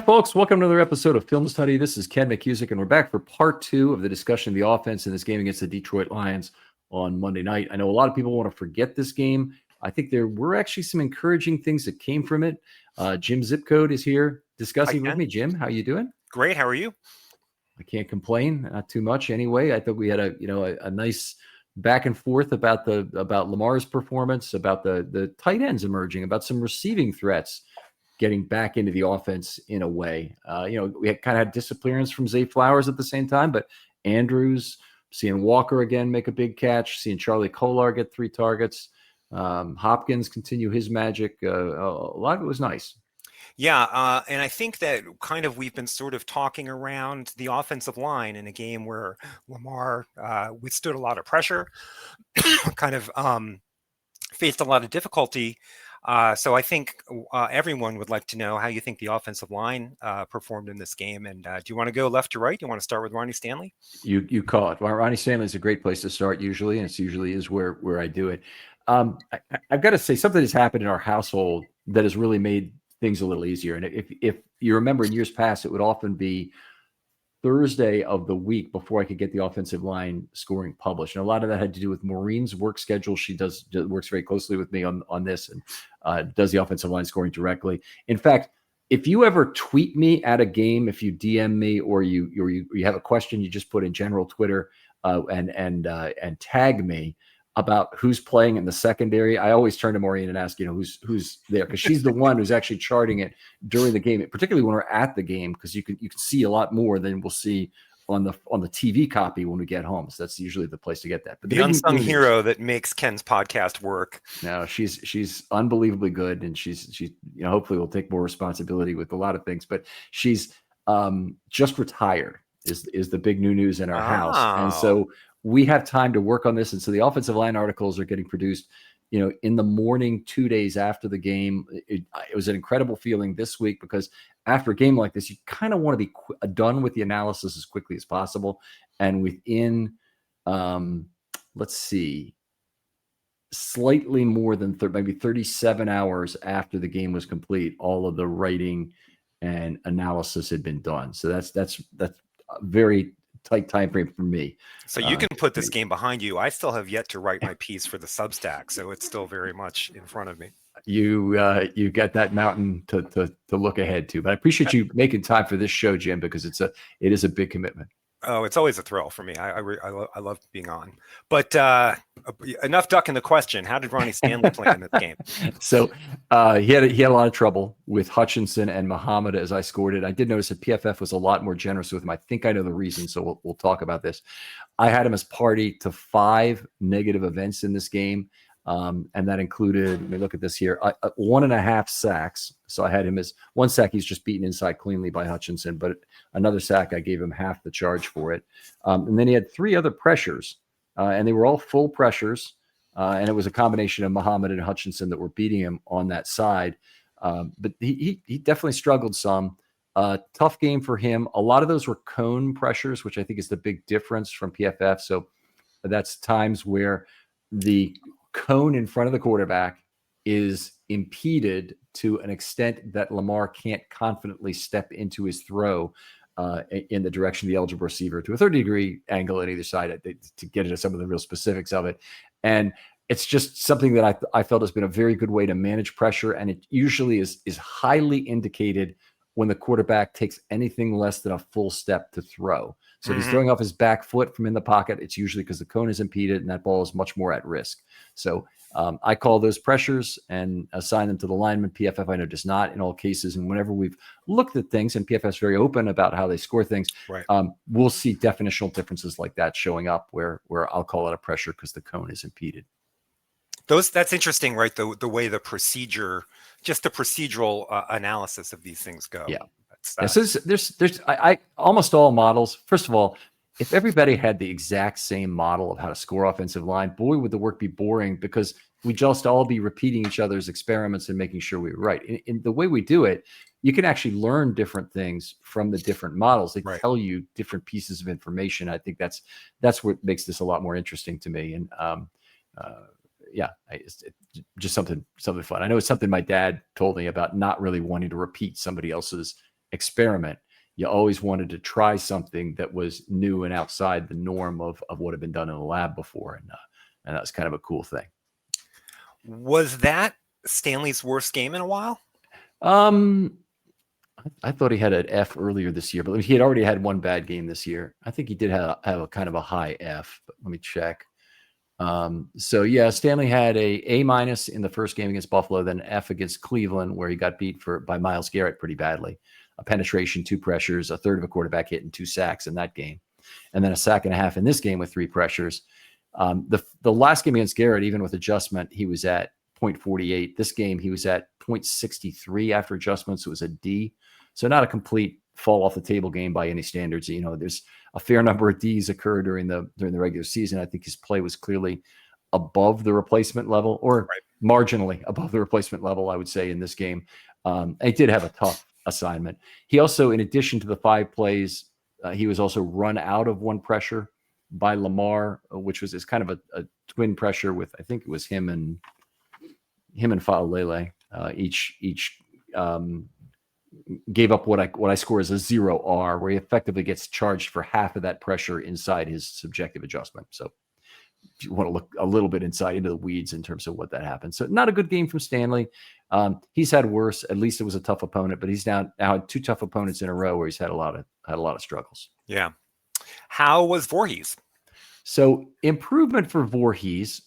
folks. Welcome to another episode of Filmstudy. This is Ken McKusick, and we're back for part two of the discussion of the offense in this game against the Detroit Lions on Monday night. I know a lot of people want to forget this game. I think there were actually some encouraging things that came from it. Jim ZipCode is here discussing with me. Jim, how you doing? Great. How are you? I can't complain. Not too much anyway. I thought we had a nice back and forth about Lamar's performance, about the tight ends emerging, about some receiving threats getting back into the offense in a way. We had kind of had disappearance from Zay Flowers at the same time, but Andrews, seeing Walker again make a big catch, seeing Charlie Kolar get 3 targets, Hopkins continue his magic. A lot of it was nice. Yeah, and I think that kind of we've been sort of talking around the offensive line in a game where Lamar withstood a lot of pressure, kind of faced a lot of difficulty. So I think everyone would like to know how you think the offensive line performed in this game. And do you want to go left to right? Do you want to start with Ronnie Stanley? You call it. Well, Ronnie Stanley is a great place to start usually, and it usually is where I do it. I've got to say something has happened in our household that has really made things a little easier. And if you remember in years past, it would often be Thursday of the week before I could get the offensive line scoring published. And a lot of that had to do with Maureen's work schedule. She works very closely with me on this and does the offensive line scoring directly. In fact, if you ever tweet me at a game, if you DM me or you have a question, you just put in general Twitter and tag me about who's playing in the secondary. I always turn to Maureen and ask, who's there, because she's the one who's actually charting it during the game, particularly when we're at the game, because you can see a lot more than we'll see on the TV copy when we get home. So that's usually the place to get that. But the unsung hero that makes Ken's podcast work. No, she's unbelievably good, and she's hopefully will take more responsibility with a lot of things. But she's just retired is the big new news in our house, and so we have time to work on this. And so the offensive line articles are getting produced, in the morning, 2 days after the game. It was an incredible feeling this week, because after a game like this, you kind of want to be done with the analysis as quickly as possible. And within, slightly more than maybe 37 hours after the game was complete, all of the writing and analysis had been done. So that's a very tight time frame for me. So you can put this game behind you. I still have yet to write my piece for the Substack, so it's still very much in front of me. You got that mountain to look ahead to. But I appreciate you making time for this show, Jim, because it is a big commitment. Oh, it's always a thrill for me. I love being on. But enough ducking the question. How did Ronnie Stanley play in this game? So he had a lot of trouble with Hutchinson and Muhammad as I scored it. I did notice that PFF was a lot more generous with him. I think I know the reason, so we'll talk about this. I had him as party to 5 negative events in this game. And that included, let me look at this here, 1.5 sacks. So I had him as 1 sack. He's just beaten inside cleanly by Hutchinson, but another sack, I gave him half the charge for it. And then he had 3 other pressures, and they were all full pressures. And it was a combination of Muhammad and Hutchinson that were beating him on that side. But he definitely struggled some. Tough game for him. A lot of those were cone pressures, which I think is the big difference from PFF. So that's times where the cone in front of the quarterback is impeded to an extent that Lamar can't confidently step into his throw in the direction of the eligible receiver to a 30-degree angle at either side to get into some of the real specifics of it. And it's just something that I felt has been a very good way to manage pressure. And it usually is highly indicated when the quarterback takes anything less than a full step to throw. So if he's throwing off his back foot from in the pocket, it's usually because the cone is impeded and that ball is much more at risk. So I call those pressures and assign them to the lineman. PFF, I know, does not in all cases. And whenever we've looked at things, and PFF is very open about how they score things, right, we'll see definitional differences like that showing up where I'll call it a pressure because the cone is impeded. That's interesting, right? The way the procedural analysis of these things go. Yeah. So there's almost all models. First of all, if everybody had the exact same model of how to score offensive line, boy, would the work be boring, because we just all be repeating each other's experiments and making sure we were right. In the way we do it, you can actually learn different things from the different models. They tell you different pieces of information. I think that's what makes this a lot more interesting to me. And it's just something fun. I know it's something my dad told me about, not really wanting to repeat somebody else's experiment. You always wanted to try something that was new and outside the norm of what had been done in the lab before. And that was kind of a cool thing. Was that Stanley's worst game in a while? I thought he had an F earlier this year, but he had already had one bad game this year. I think he did have a kind of a high F, but let me check. So yeah, Stanley had A- in the first game against Buffalo, then F against Cleveland, where he got beat by Myles Garrett pretty badly. A penetration, 2 pressures, a third of a quarterback hit, and 2 sacks in that game. And then a sack and a half in this game with 3 pressures. The last game against Garrett, even with adjustment, he was at 0.48. This game, he was at 0.63 after adjustments. So it was a D. So not a complete fall off the table game by any standards. You know, there's a fair number of Ds occur during the regular season. I think his play was clearly above the replacement level, or marginally above the replacement level, I would say, in this game. He did have a tough assignment. He also, in addition to the 5 plays, he was also run out of 1 pressure by Lamar, which is kind of a twin pressure with, I think it was him and Fa'alele. Each gave up what I score as a 0R, where he effectively gets charged for half of that pressure inside his subjective adjustment. So if you want to look a little bit inside into the weeds in terms of what that happened. So not a good game from Stanley. He's had worse. At least it was a tough opponent, but he's now had 2 tough opponents in a row where he's had a lot of struggles. Yeah. How was Voorhees? So improvement for Voorhees.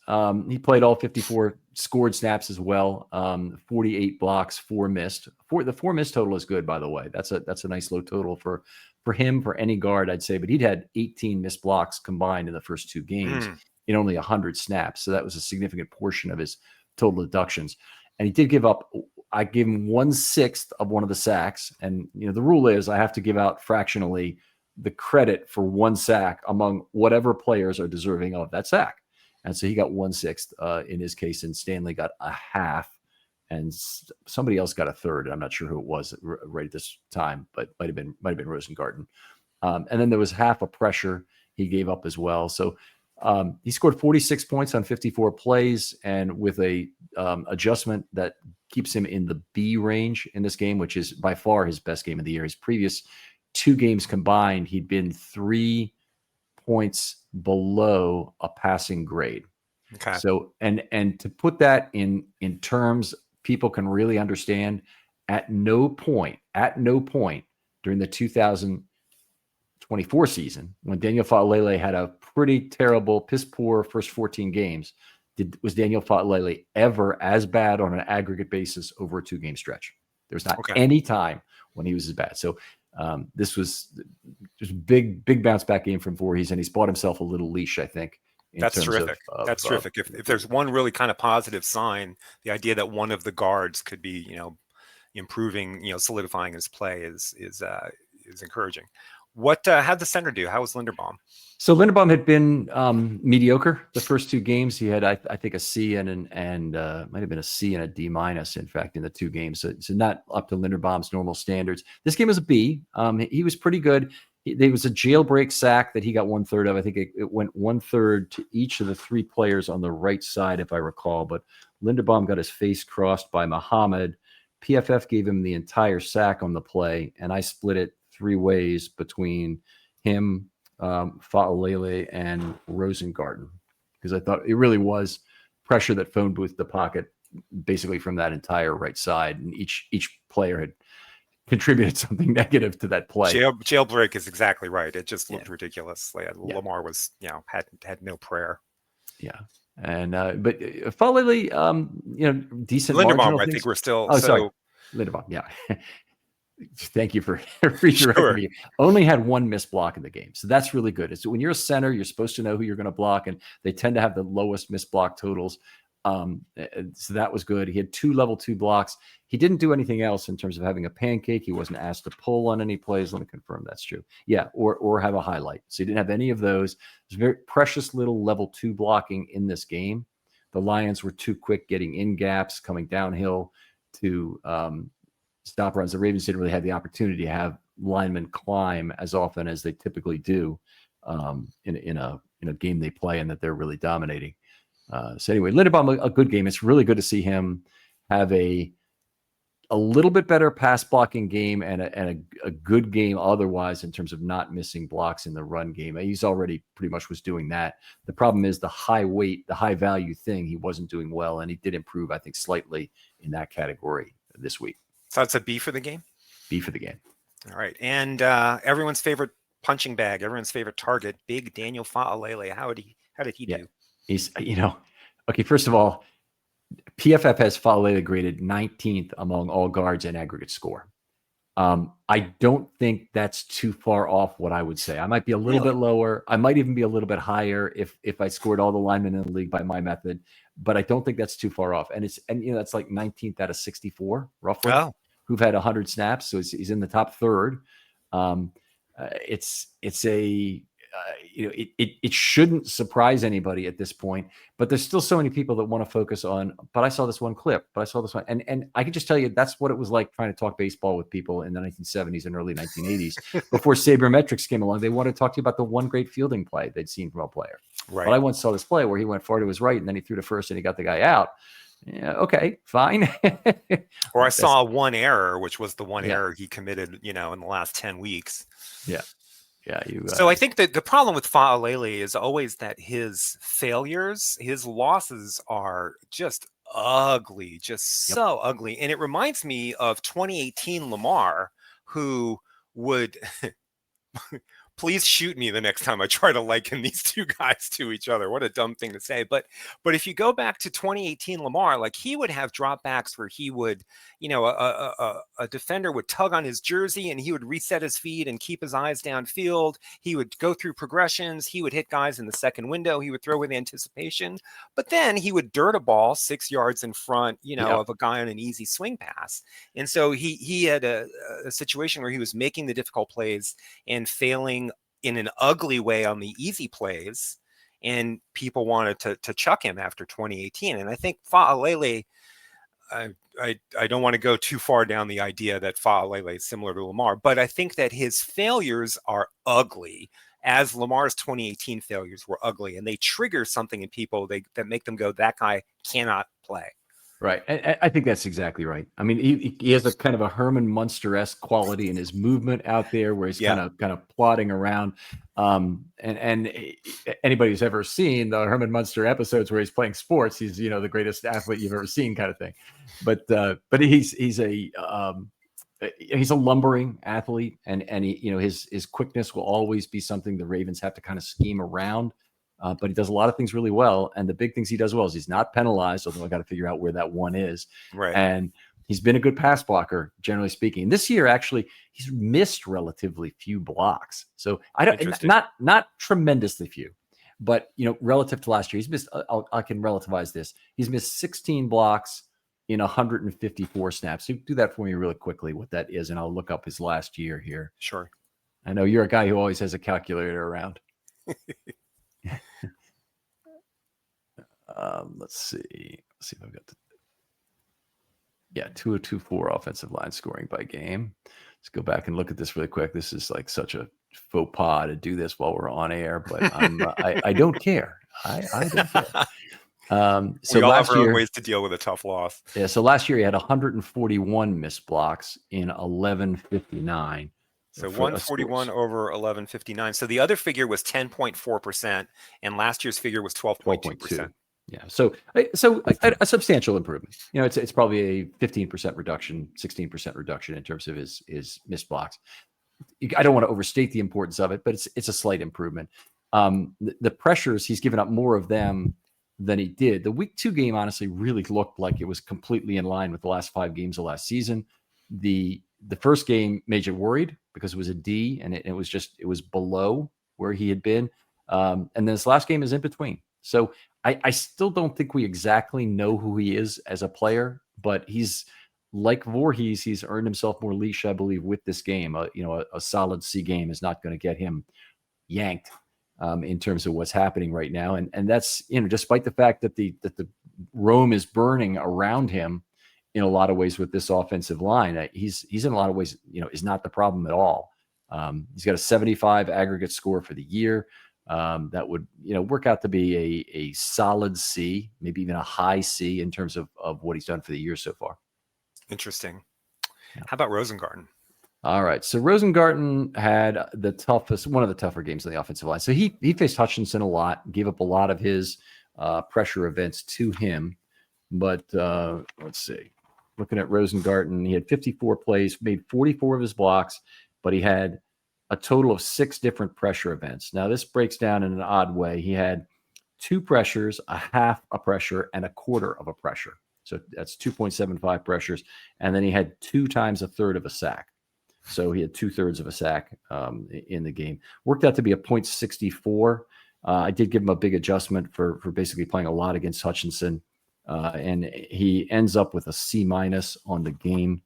He played all 54 scored snaps as well. 48 blocks, 4 missed. The 4 missed total is good, by the way. That's a nice low total for him, for any guard, I'd say. But he'd had 18 missed blocks combined in the first 2 games in only 100 snaps. So that was a significant portion of his total deductions. And he did give up. I gave him 1/6 of one of the sacks. And the rule is I have to give out fractionally the credit for 1 sack among whatever players are deserving of that sack. And so he got 1/6 in his case, and Stanley got a half, and somebody else got a third. I'm not sure who it was right at this time, but might have been Rosengarten. And then there was half a pressure he gave up as well. So he scored 46 points on 54 plays, and with a adjustment that keeps him in the B range in this game, which is by far his best game of the year. His previous 2 games combined, he'd been 3 points below a passing grade. Okay. So, and to put that in terms people can really understand, at no point during the 2024 season, when Daniel Fa'alele had a pretty terrible, piss poor first 14 games, was Daniel Fa'alele ever as bad on an aggregate basis over a 2-game stretch. There's not any time when he was as bad. So this was just big bounce back game from Voorhees, and he's bought himself a little leash, I think. That's terrific. That's terrific. If there's one really kind of positive sign, the idea that one of the guards could be, improving, solidifying his play is encouraging. How'd the center do? How was Linderbaum? So Linderbaum had been mediocre the first 2 games. He had, I think, a C and might have been a C and a D-, in fact, in the 2 games. So not up to Linderbaum's normal standards. This game was a B. He was pretty good. There was a jailbreak sack that he got 1/3 of. I think it went 1/3 to each of the 3 players on the right side, if I recall. But Linderbaum got his face crossed by Muhammad. PFF gave him the entire sack on the play, and I split it 3 ways between him, Fa'alele, and Rosengarten, because I thought it really was pressure that phone booth the pocket basically from that entire right side, and each player had contributed something negative to that play. Jailbreak is exactly right. It just looked ridiculous. Lamar was, had no prayer. Yeah. And but Fa'alele, decent. Linderbaum, I think we're still. Oh, sorry, Linderbaum. Yeah. Thank you for redirecting me. Only had 1 missed block in the game, so that's really good. It's when you're a center, you're supposed to know who you're going to block, and they tend to have the lowest missed block totals. So that was good. He had 2 level 2 blocks. He didn't do anything else in terms of having a pancake. He wasn't asked to pull on any plays. Let me confirm that's true. Yeah, or have a highlight. So he didn't have any of those. There's very precious little level 2 blocking in this game. The Lions were too quick getting in gaps, coming downhill to stop runs. The Ravens didn't really have the opportunity to have linemen climb as often as they typically do in a game they play and that they're really dominating. So anyway, Linderbaum, a good game. It's really good to see him have a a little bit better pass blocking game and a good game otherwise in terms of not missing blocks in the run game. He's already pretty much was doing that. The problem is the high weight, the high value thing, he wasn't doing well, and he did improve, I think, slightly in that category this week. So that's a B for the game? B for the game. All right. And everyone's favorite punching bag, everyone's favorite target, big Daniel Fa'alele. How did he do? He's, okay, first of all, PFF has Fa'alele graded 19th among all guards in aggregate score. I don't think that's too far off what I would say. I might be a little bit lower. I might even be a little bit higher if I scored all the linemen in the league by my method, but I don't think that's too far off. And that's like 19th out of 64 roughly who've had 100 snaps. So he's in the top third. It shouldn't surprise anybody at this point, but there's still so many people that want to focus on, but I saw this one clip, but I saw this one. And I can just tell you, that's what it was like trying to talk baseball with people in the 1970s and early 1980s. Before sabermetrics came along, they wanted to talk to you about the one great fielding play they'd seen from a player. Right. But I once saw this play where he went far to his right and then he threw to first and he got the guy out. Yeah, okay, fine. Or I saw one error, which was the one error he committed, in the last 10 weeks. Yeah. Yeah. So I think that the problem with Fa'alele is always that his failures, his losses are just ugly, so ugly. And it reminds me of 2018 Lamar, who would please shoot me the next time I try to liken these two guys to each other. What a dumb thing to say. But if you go back to 2018 Lamar, like he would have dropbacks where he would, a defender would tug on his jersey and he would reset his feet and keep his eyes downfield. He would go through progressions. He would hit guys in the second window. He would throw with anticipation, but then he would dirt a ball 6 yards in front, of a guy on an easy swing pass. And so he had a situation where he was making the difficult plays and failing in an ugly way on the easy plays, and people wanted to chuck him after 2018. And I think Fa'alele, I don't want to go too far down the idea that Fa'alele is similar to Lamar, but I think that his failures are ugly, as Lamar's 2018 failures were ugly, and they trigger something in people that make them go, that guy cannot play. Right. I think that's exactly right. I mean, he has a kind of a Herman Munster-esque quality in his movement out there where he's kind of plodding around. And anybody who's ever seen the Herman Munster episodes where he's playing sports, he's, the greatest athlete you've ever seen kind of thing. But he's a lumbering athlete, and he, his quickness will always be something the Ravens have to kind of scheme around. But he does a lot of things really well. And the big things he does well is he's not penalized, although I got to figure out where that one is. Right. And he's been a good pass blocker, generally speaking. This year, actually, he's missed relatively few blocks. So I don't, not tremendously few, but, relative to last year, he's missed, I can relativize this. He's missed 16 blocks in 154 snaps. So do that for me really quickly, what that is. And I'll look up his last year here. Sure. I know you're a guy who always has a calculator around. Let's see if I've got 2024 offensive line scoring by game. Let's go back and look at this really quick. This is like such a faux pas to do this while we're on air, but I don't care. I don't care. So we all last have our year, own ways to deal with a tough loss. Yeah. So last year he had 141 missed blocks in 1159. So 141 over 1159. So the other figure was 10.4%, and last year's figure was 12.2%. Yeah. So a substantial improvement. It's probably a 15% reduction, 16% reduction in terms of his missed blocks. I don't want to overstate the importance of it, but it's a slight improvement. The pressures, he's given up more of them than he did. The week 2 game honestly really looked like it was completely in line with the last 5 games of last season. The first game made you worried because it was a D, and it was below where he had been. And then this last game is in between. So I still don't think we exactly know who he is as a player, but he's like Voorhees. He's earned himself more leash, I believe, with this game. A solid C game is not going to get him yanked in terms of what's happening right now. And that's, despite the fact that the Rome is burning around him in a lot of ways with this offensive line, he's in a lot of ways, is not the problem at all. He's got a 75 aggregate score for the year. That would, work out to be a solid C, maybe even a high C in terms of what he's done for the year so far. Interesting. How about Rosengarten? All right. So Rosengarten had one of the tougher games on the offensive line. So he faced Hutchinson a lot, gave up a lot of his pressure events to him. But let's see. Looking at Rosengarten, he had 54 plays, made 44 of his blocks, but he had a total of 6 different pressure events. Now, this breaks down in an odd way. He had 2 pressures, a half a pressure, and a quarter of a pressure. So that's 2.75 pressures. And then he had 2 times a third of a sack. So he had 2/3 of a sack in the game. Worked out to be a .64. I did give him a big adjustment for basically playing a lot against Hutchinson. And he ends up with a C- on the game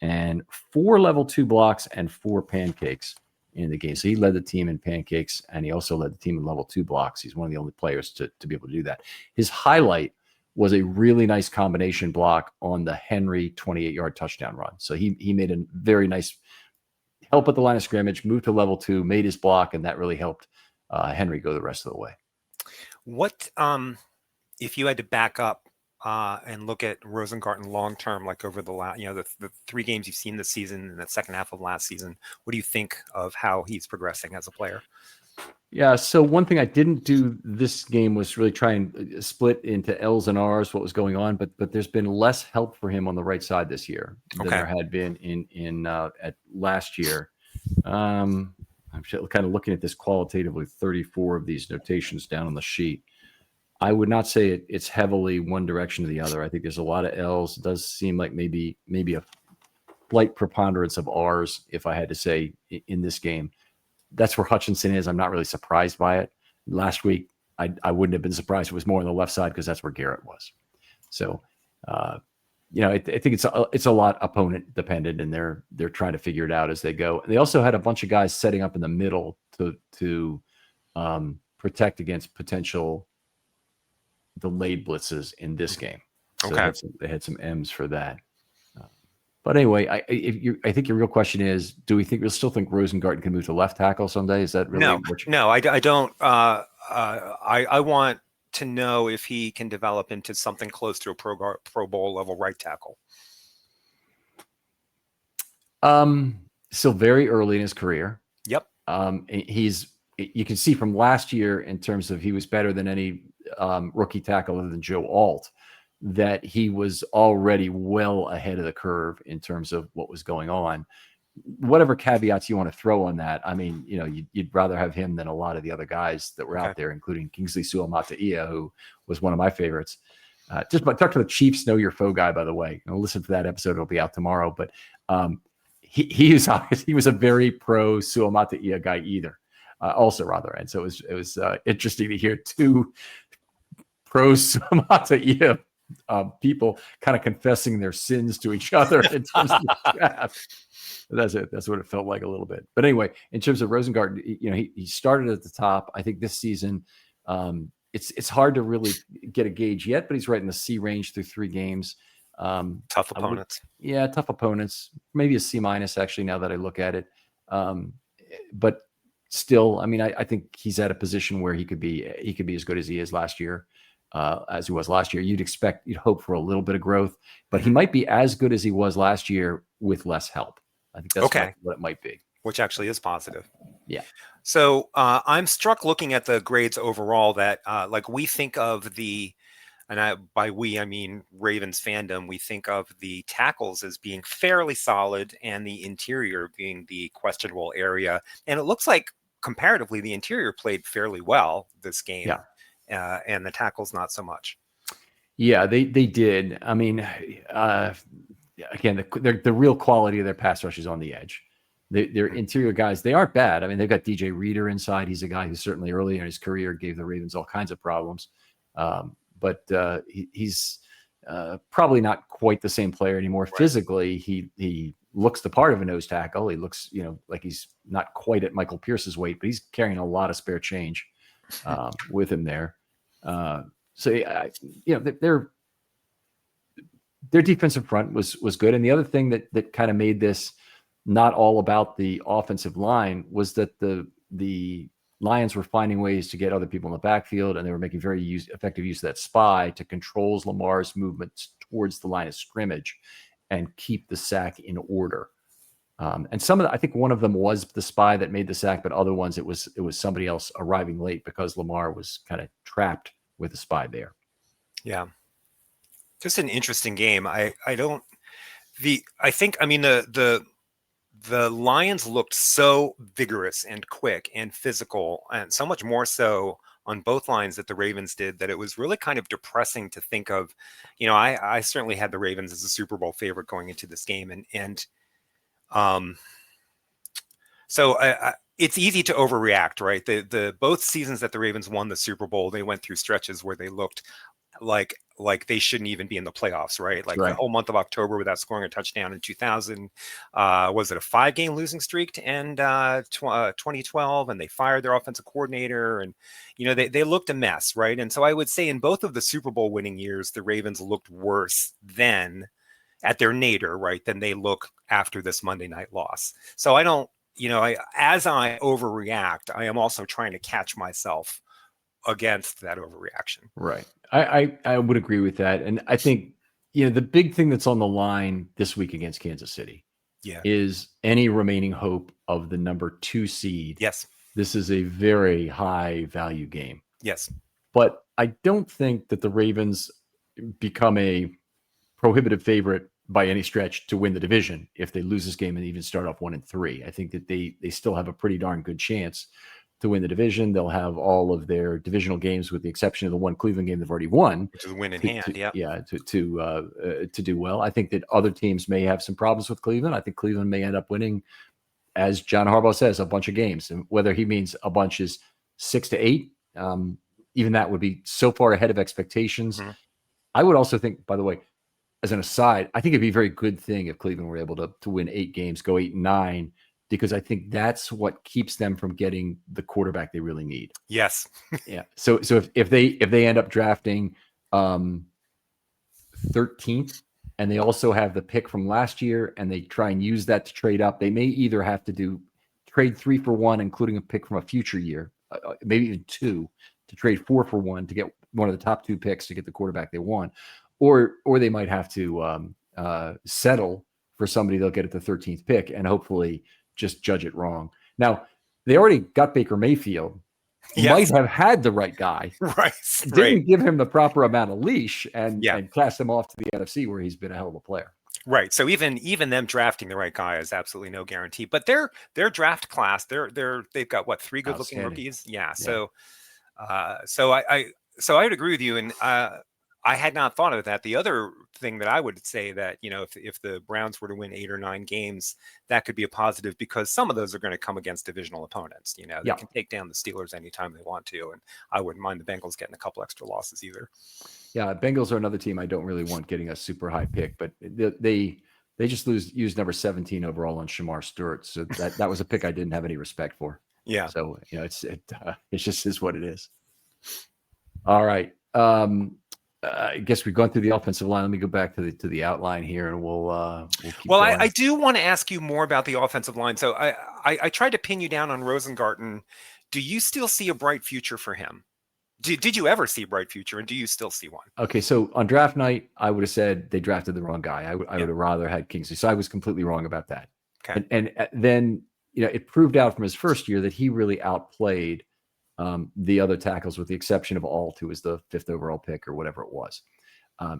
and 4 level 2 blocks and 4 pancakes in the game. So he led the team in pancakes, and he also led the team in level 2 blocks. He's one of the only players to be able to do that. His highlight was a really nice combination block on the Henry 28-yard touchdown run. So he made a very nice help at the line of scrimmage, moved to level 2, made his block, and that really helped Henry go the rest of the way. What if you had to back up and look at Rosengarten long term, like over the last, the 3 games you've seen this season and the second half of last season? What do you think of how he's progressing as a player? Yeah, so one thing I didn't do this game was really try and split into L's and R's what was going on, but there's been less help for him on the right side this year than there had been in at last year. I'm kind of looking at this qualitatively, 34 of these notations down on the sheet. I would not say it's heavily one direction or the other. I think there's a lot of L's. It does seem like maybe a slight preponderance of R's, if I had to say, in this game. That's where Hutchinson is. I'm not really surprised by it. Last week, I wouldn't have been surprised if it was more on the left side because that's where Garrett was. So, I think it's a lot opponent dependent, and they're trying to figure it out as they go. They also had a bunch of guys setting up in the middle to protect against potential delayed blitzes in this game. So they had some M's for that. But anyway, I think your real question is: do we still think Rosengarten can move to left tackle someday? Is that really no? I don't. I want to know if he can develop into something close to a Pro Bowl level right tackle. Still very early in his career. Yep. You can see from last year in terms of he was better than any rookie tackle other than Joe Alt, that he was already well ahead of the curve in terms of what was going on. Whatever caveats you want to throw on that, I mean, you'd rather have him than a lot of the other guys that were out there, including Kingsley Suamataia, who was one of my favorites. Talk to the Chiefs Know Your Foe guy, by the way. Listen to that episode; it'll be out tomorrow. But he was a very pro Suamataia guy and so it was interesting to hear 2 pro Suamataia people kind of confessing their sins to each other in terms of the draft. That's it. That's what it felt like a little bit. But anyway, in terms of Rosengarten, he started at the top. I think this season, it's hard to really get a gauge yet, but he's right in the C range through 3 games. Tough opponents. Tough opponents. Maybe a C- actually, now that I look at it. But still, I mean, I think he's at a position where he could be as good as he is last year. As he was last year, you'd hope for a little bit of growth, but he might be as good as he was last year with less help. I think that's what it might be. Which actually is positive. Yeah. So I'm struck looking at the grades overall that we think of by we, I mean Ravens fandom, we think of the tackles as being fairly solid and the interior being the questionable area. And it looks like comparatively the interior played fairly well this game. Yeah. And the tackles not so much. Yeah, they did. I mean, again, the real quality of their pass rush is on the edge. Their interior guys, they aren't bad. I mean, they've got DJ Reader inside. He's a guy who certainly early in his career gave the Ravens all kinds of problems. But he's probably not quite the same player anymore. Right. Physically, he looks the part of a nose tackle. He looks, like he's not quite at Michael Pierce's weight, but he's carrying a lot of spare change with him there. Their defensive front was good. And the other thing that kind of made this not all about the offensive line was that the Lions were finding ways to get other people in the backfield, and they were making very effective use of that spy to control Lamar's movements towards the line of scrimmage. and keep the sack in order. And some of I think one of them was the spy that made the sack, but other ones it was somebody else arriving late because Lamar was kind of trapped with the spy there. Yeah, just an interesting game. I mean the Lions looked so vigorous and quick and physical, and so much more so on both lines that the Ravens did, that it was really kind of depressing to think of. I certainly had the Ravens as a Super Bowl favorite going into this game, so it's easy to overreact, right? The both seasons that the Ravens won the Super Bowl, they went through stretches where they looked like they shouldn't even be in the playoffs, right? Like the whole month of October without scoring a touchdown in 2000. Was it a 5-game losing streak to end 2012? And they fired their offensive coordinator, and they looked a mess, right? And so I would say in both of the Super Bowl winning years, the Ravens looked worse then at their nadir, right, than they look after this Monday night loss. So I don't, as I overreact, I am also trying to catch myself against that overreaction. Right. I would agree with that. And I think, the big thing that's on the line this week against Kansas City is any remaining hope of the number 2 seed. Yes. This is a very high value game. Yes. But I don't think that the Ravens become a prohibitive favorite by any stretch to win the division if they lose this game and even start off 1-3. I think that they still have a pretty darn good chance to win the division. They'll have all of their divisional games, with the exception of the one Cleveland game they've already won, which is a win in hand. To do well. I think that other teams may have some problems with Cleveland. I think Cleveland may end up winning, as John Harbaugh says, a bunch of games, and whether he means a bunch is 6-8. Even that would be so far ahead of expectations. Mm-hmm. I would also think, by the way, as an aside, I think it'd be a very good thing if Cleveland were able to win 8 games, go 8-9, because I think that's what keeps them from getting the quarterback they really need. Yes. Yeah. So if they end up drafting 13th, and they also have the pick from last year, and they try and use that to trade up, they may either have to trade 3 for 1, including a pick from a future year, maybe even 2, to trade 4 for 1 to get one of the top 2 picks to get the quarterback they want. Or they might have to settle for somebody they'll get at the 13th pick and hopefully just judge it wrong. Now, they already got Baker Mayfield. Might have had the right guy. Right. Didn't give him the proper amount of leash and cast him off to the NFC, where he's been a hell of a player. Right. So even them drafting the right guy is absolutely no guarantee. But their draft class, they've got 3 good-looking rookies. Yeah. So I would agree with you, and I had not thought of that. The other thing that I would say that, if the Browns were to win 8 or 9 games, that could be a positive, because some of those are going to come against divisional opponents. They can take down the Steelers anytime they want to, and I wouldn't mind the Bengals getting a couple extra losses either. Yeah, Bengals are another team I don't really want getting a super high pick, but they just used number 17 overall on Shamar Stewart, so that was a pick I didn't have any respect for. Yeah. So it just is what it is. All right. I guess we've gone through the offensive line. Let me go back to the outline here, and we'll keep going. I do want to ask you more about the offensive line. So I tried to pin you down on Rosengarten. Do you still see a bright future for him? Did you ever see a bright future, and do you still see one? Okay, so on draft night, I would have said they drafted the wrong guy. I would have rather had Kingsley. So I was completely wrong about that. Okay. And then it proved out from his first year that he really outplayed the other tackles, with the exception of Alt, who was the 5th overall pick or whatever it was.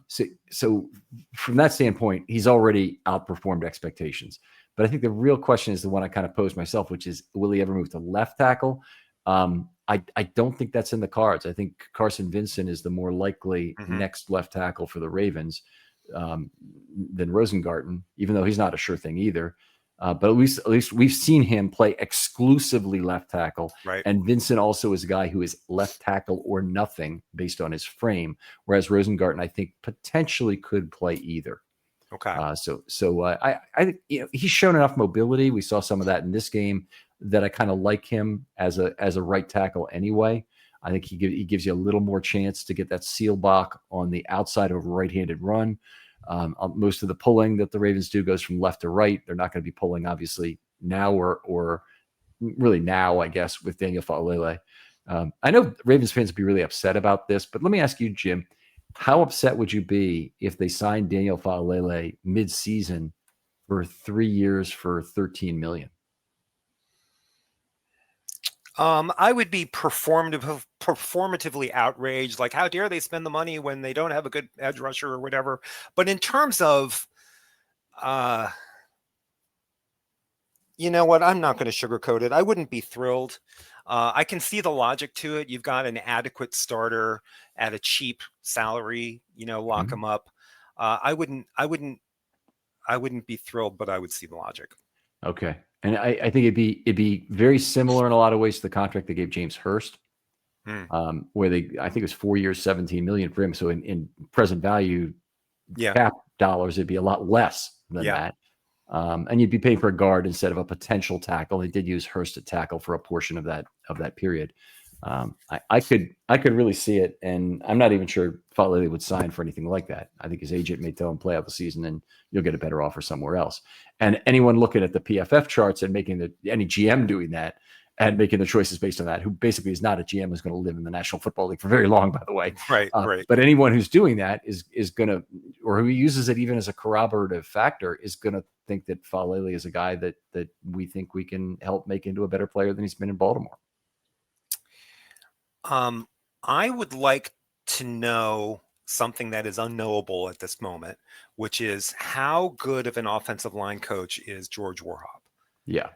So from that standpoint, he's already outperformed expectations. But I think the real question is the one I kind of posed myself, which is, will he ever move to left tackle? I don't think that's in the cards. I think Carson Vincent is the more likely next left tackle for the Ravens than Rosengarten, even though he's not a sure thing either. But at least we've seen him play exclusively left tackle. Right. And Vincent also is a guy who is left tackle or nothing based on his frame, whereas Rosengarten, I think, potentially could play either. Okay. I think he's shown enough mobility. We saw some of that in this game that I kind of like him as a right tackle anyway. I think he gives you a little more chance to get that seal block on the outside of a right-handed run. Most of the pulling that the Ravens do goes from left to right. They're not going to be pulling, obviously, now or really now, I guess, with Daniel Faalele. I know Ravens fans would be really upset about this, but let me ask you, Jim, How upset would you be if they signed Daniel Faalele mid-season for 3 years for $13 million? I would be performatively outraged. Like, how dare they spend the money when they don't have a good edge rusher or whatever. But in terms of, you know what? I'm not going to sugarcoat it. I wouldn't be thrilled. I can see the logic to it. You've got an adequate starter at a cheap salary. Lock him up. I wouldn't be thrilled, but I would see the logic. Okay. And I think it'd be very similar in a lot of ways to the contract they gave James Hurst, where I think it was 4 years, $17 million for him. So in present value, cap dollars, it'd be a lot less than that. And you'd be paying for a guard instead of a potential tackle. They did use Hurst to tackle for a portion of that period. I could really see it, and I'm not even sure Faalele would sign for anything like that. I think his agent may tell him play out the season, and you'll get a better offer somewhere else. And anyone looking at the PFF charts and making any GM doing that and making the choices based on that, who basically is not a GM who's going to live in the National Football League for very long, by the way. Right. But anyone who's doing that is going to, or who uses it even as a corroborative factor, is going to think that Faalele is a guy that we think we can help make into a better player than he's been in Baltimore. I would like to know something that is unknowable at this moment, which is how good of an offensive line coach is George Warhop? Yeah.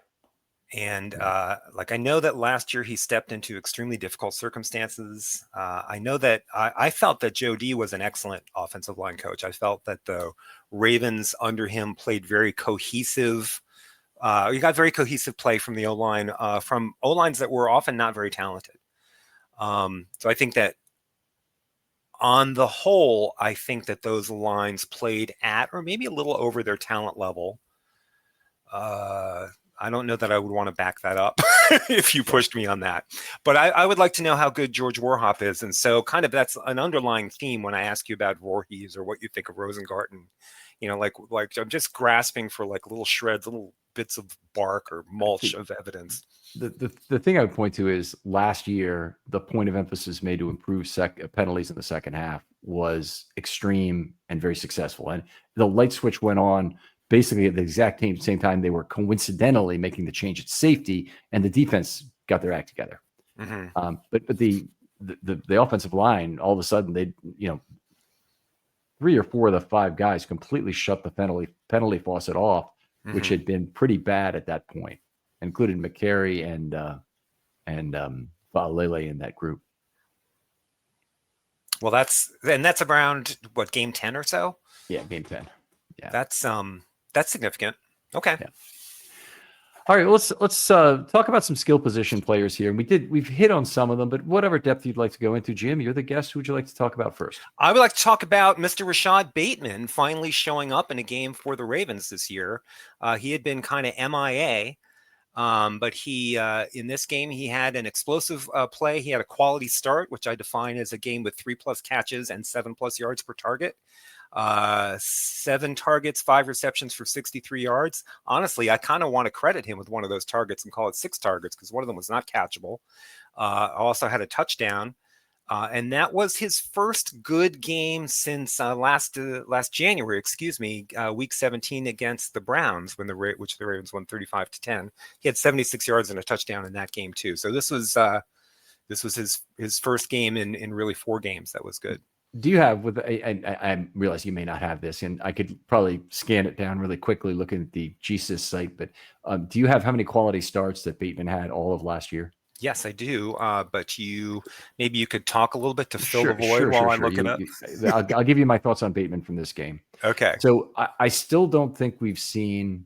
And I know that last year he stepped into extremely difficult circumstances. I know that I felt that Joe D was an excellent offensive line coach. I felt that the Ravens under him played very cohesive. You got very cohesive play from the O-line, from O-lines that were often not very talented. So I think that on the whole, I think that those lines played at or maybe a little over their talent level. I don't know that I would want to back that up if you pushed me on that. But I would like to know how good George Warhop is. And so kind of that's an underlying theme when I ask you about Voorhees or what you think of Rosengarten. Like I'm just grasping for like little shreds, little bits of bark or mulch of evidence. The thing I would point to is last year, the point of emphasis made to improve penalties in the second half was extreme and very successful. And the light switch went on basically at the exact same time they were coincidentally making the change at safety, and the defense got their act together. Mm-hmm. But the offensive line, all of a sudden, they 3 or 4 of the 5 guys completely shut the penalty faucet off, mm-hmm. which had been pretty bad at that point, including McCary and Faalele in that group. Well, that's around what, game 10 or so? Yeah, game 10. Yeah, that's significant. Okay. Yeah. All right, let's talk about some skill position players here. And we've hit on some of them, but whatever depth you'd like to go into, Jim, you're the guest. Who would you like to talk about first? I would like to talk about Mr. Rashad Bateman finally showing up in a game for the Ravens this year. He had been kind of MIA, but he in this game he had an explosive play. He had a quality start, which I define as a game with 3+ catches and 7+ yards per target. 7 targets, 5 receptions for 63 yards. Honestly, I kind of want to credit him with one of those targets and call it 6 targets because one of them was not catchable. Also had a touchdown, and that was his first good game since last January. Week 17 against the Browns which the Ravens won 35-10. He had 76 yards and a touchdown in that game too. So this was his first game in really 4 games. That was good. Do you have I realize you may not have this, and I could probably scan it down really quickly looking at the GSIS site, but do you have how many quality starts that Bateman had all of last year? Yes, I do. But maybe you could talk a little bit to fill the void while I'm looking up. I'll give you my thoughts on Bateman from this game. Okay. So I still don't think we've seen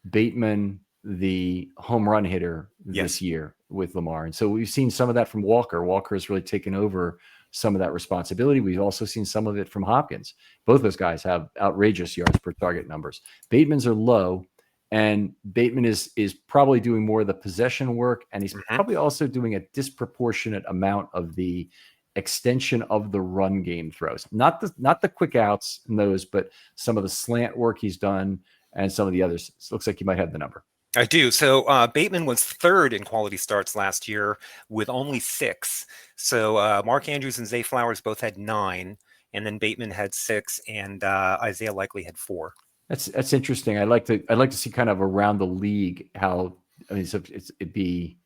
Bateman, the home run hitter, this year with Lamar. And so we've seen some of that from Walker. Walker has really taken over some of that responsibility. We've also seen some of it from Hopkins. Both those guys have outrageous yards per target numbers. Bateman's are low, and Bateman is probably doing more of the possession work, and he's probably also doing a disproportionate amount of the extension of the run game throws. Not the quick outs in those, but some of the slant work he's done and some of the others. It looks like you might have the number. I do. So Bateman was 3rd in quality starts last year with only 6. So Mark Andrews and Zay Flowers both had 9. and then Bateman had 6, and Isaiah Likely had 4. That's interesting. I'd like to see kind of around the league how, I mean, so it'd be,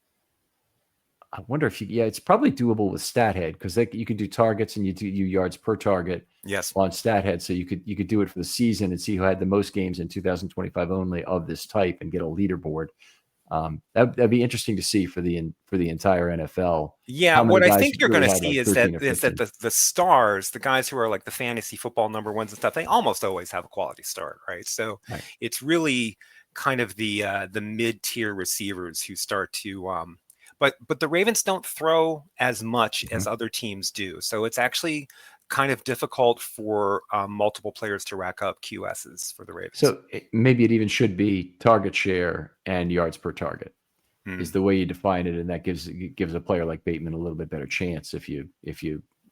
I wonder if it's probably doable with StatHead, because you could do targets and you do yards per target Yes. on StatHead. So you could do it for the season and see who had the most games in 2025 only of this type and get a leaderboard. That'd be interesting to see for the entire NFL. Yeah, what I think you're really going to see like is that the stars, the guys who are like the fantasy football number ones and stuff, they almost always have a quality start, right? So it's really kind of the mid-tier receivers who start to but the Ravens don't throw as much as other teams do. So it's actually kind of difficult for multiple players to rack up QSs for the Ravens. So maybe it even should be target share and yards per target is the way you define it, and that gives a player like Bateman a little bit better chance if you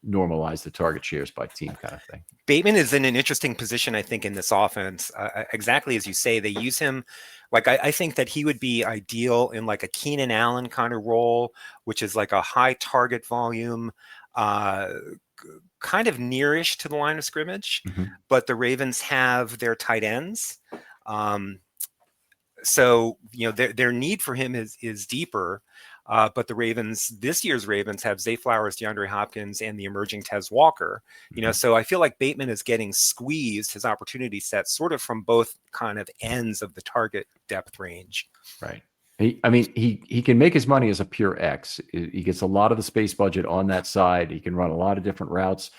normalize the target shares by team kind of thing. Bateman is in an interesting position, I think, in this offense. Exactly as you say, they use him. Like, I think that he would be ideal in like a Keenan Allen kind of role, which is like a high target volume, kind of nearish to the line of scrimmage, but the Ravens have their tight ends. So, their need for him is deeper. But the Ravens, this year's Ravens, have Zay Flowers, DeAndre Hopkins, and the emerging Tez Walker. So I feel like Bateman is getting squeezed, his opportunity set, sort of from both kind of ends of the target depth range. Right. He can make his money as a pure X. He gets a lot of the space budget on that side. He can run a lot of different routes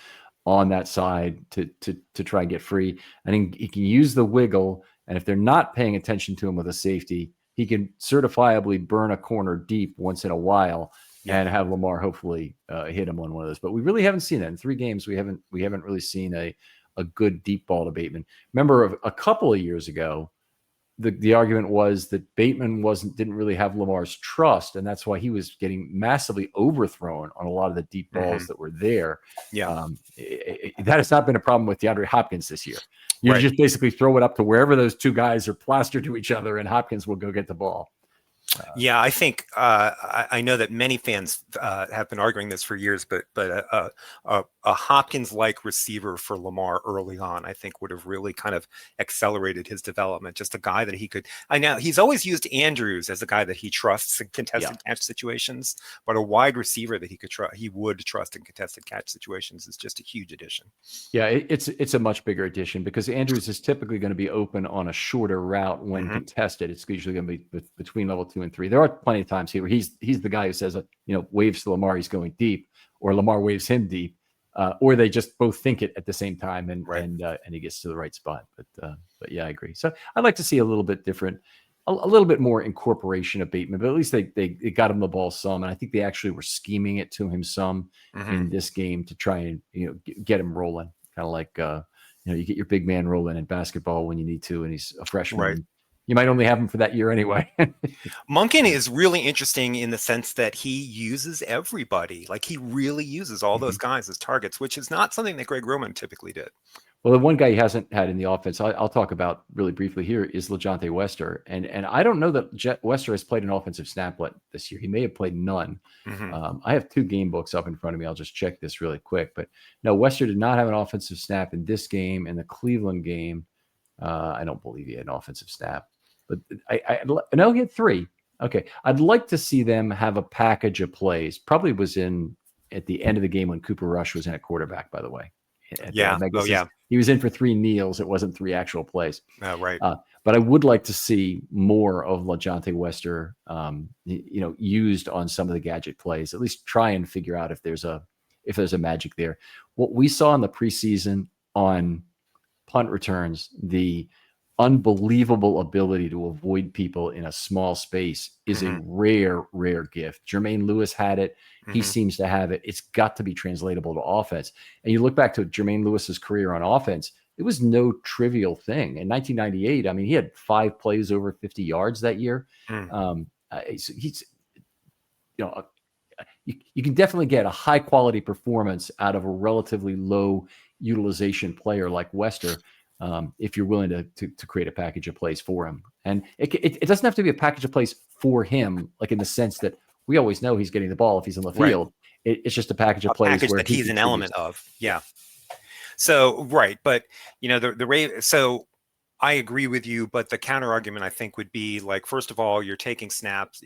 on that side to try and get free. I think he can use the wiggle, and if they're not paying attention to him with a safety, he can certifiably burn a corner deep once in a while and have Lamar hopefully hit him on one of those. But we really haven't seen that in 3 games. We haven't really seen a good deep ball to Bateman. Remember a couple of years ago, the argument was that Bateman didn't really have Lamar's trust, and that's why he was getting massively overthrown on a lot of the deep balls that were there. Yeah, that has not been a problem with DeAndre Hopkins this year. You just basically throw it up to wherever those two guys are plastered to each other, and Hopkins will go get the ball. Yeah, I think I know that many fans have been arguing this for years, but a Hopkins-like receiver for Lamar early on, I think, would have really kind of accelerated his development. Just a guy that he could. I know he's always used Andrews as a guy that he trusts in contested catch situations, but a wide receiver that he would trust in contested catch situations is just a huge addition. Yeah, it's a much bigger addition because Andrews is typically going to be open on a shorter route when contested. It's usually going to be between level 2 and 3. There are plenty of times here where he's the guy who says, waves to Lamar, he's going deep, or Lamar waves him deep, or they just both think it at the same time, and he gets to the right spot. But yeah, I agree. So I'd like to see a little bit different, a little bit more incorporation of Bateman, but at least they got him the ball some, and I think they actually were scheming it to him some in this game to try and get him rolling, kind of like you get your big man rolling in basketball when you need to, and he's a freshman. Right. You might only have him for that year anyway. Monken is really interesting in the sense that he uses everybody. Like, he really uses all those guys as targets, which is not something that Greg Roman typically did. Well, the one guy he hasn't had in the offense, I'll talk about really briefly here, is LeJohntay Wester. And I don't know that Wester has played an offensive snap this year. He may have played none. I have 2 game books up in front of me. I'll just check this really quick. But no, Wester did not have an offensive snap in this game. In the Cleveland game, I don't believe he had an offensive snap. But I know he had 3. Okay. I'd like to see them have a package of plays. Probably was at the end of the game when Cooper Rush was in at quarterback, by the way. He was in for 3 kneels. It wasn't 3 actual plays. Right. But I would like to see more of LeJohntay Wester, used on some of the gadget plays. At least try and figure out if there's a magic there. What we saw in the preseason on punt returns, the unbelievable ability to avoid people in a small space is a rare gift. Jermaine Lewis had it. He seems to have it. It's got to be translatable to offense. And you look back to Jermaine Lewis's career on offense, it was no trivial thing. In 1998, he had 5 plays over 50 yards that year. He's, you can definitely get a high quality performance out of a relatively low utilization player like Wester. If you're willing to create a package of plays for him. And it doesn't have to be a package of plays for him, like in the sense that we always know he's getting the ball if he's in the field. It's just a package of plays that he's an element of. Yeah. So right, but so I agree with you, but the counter argument I think would be like, first of all, you're taking snaps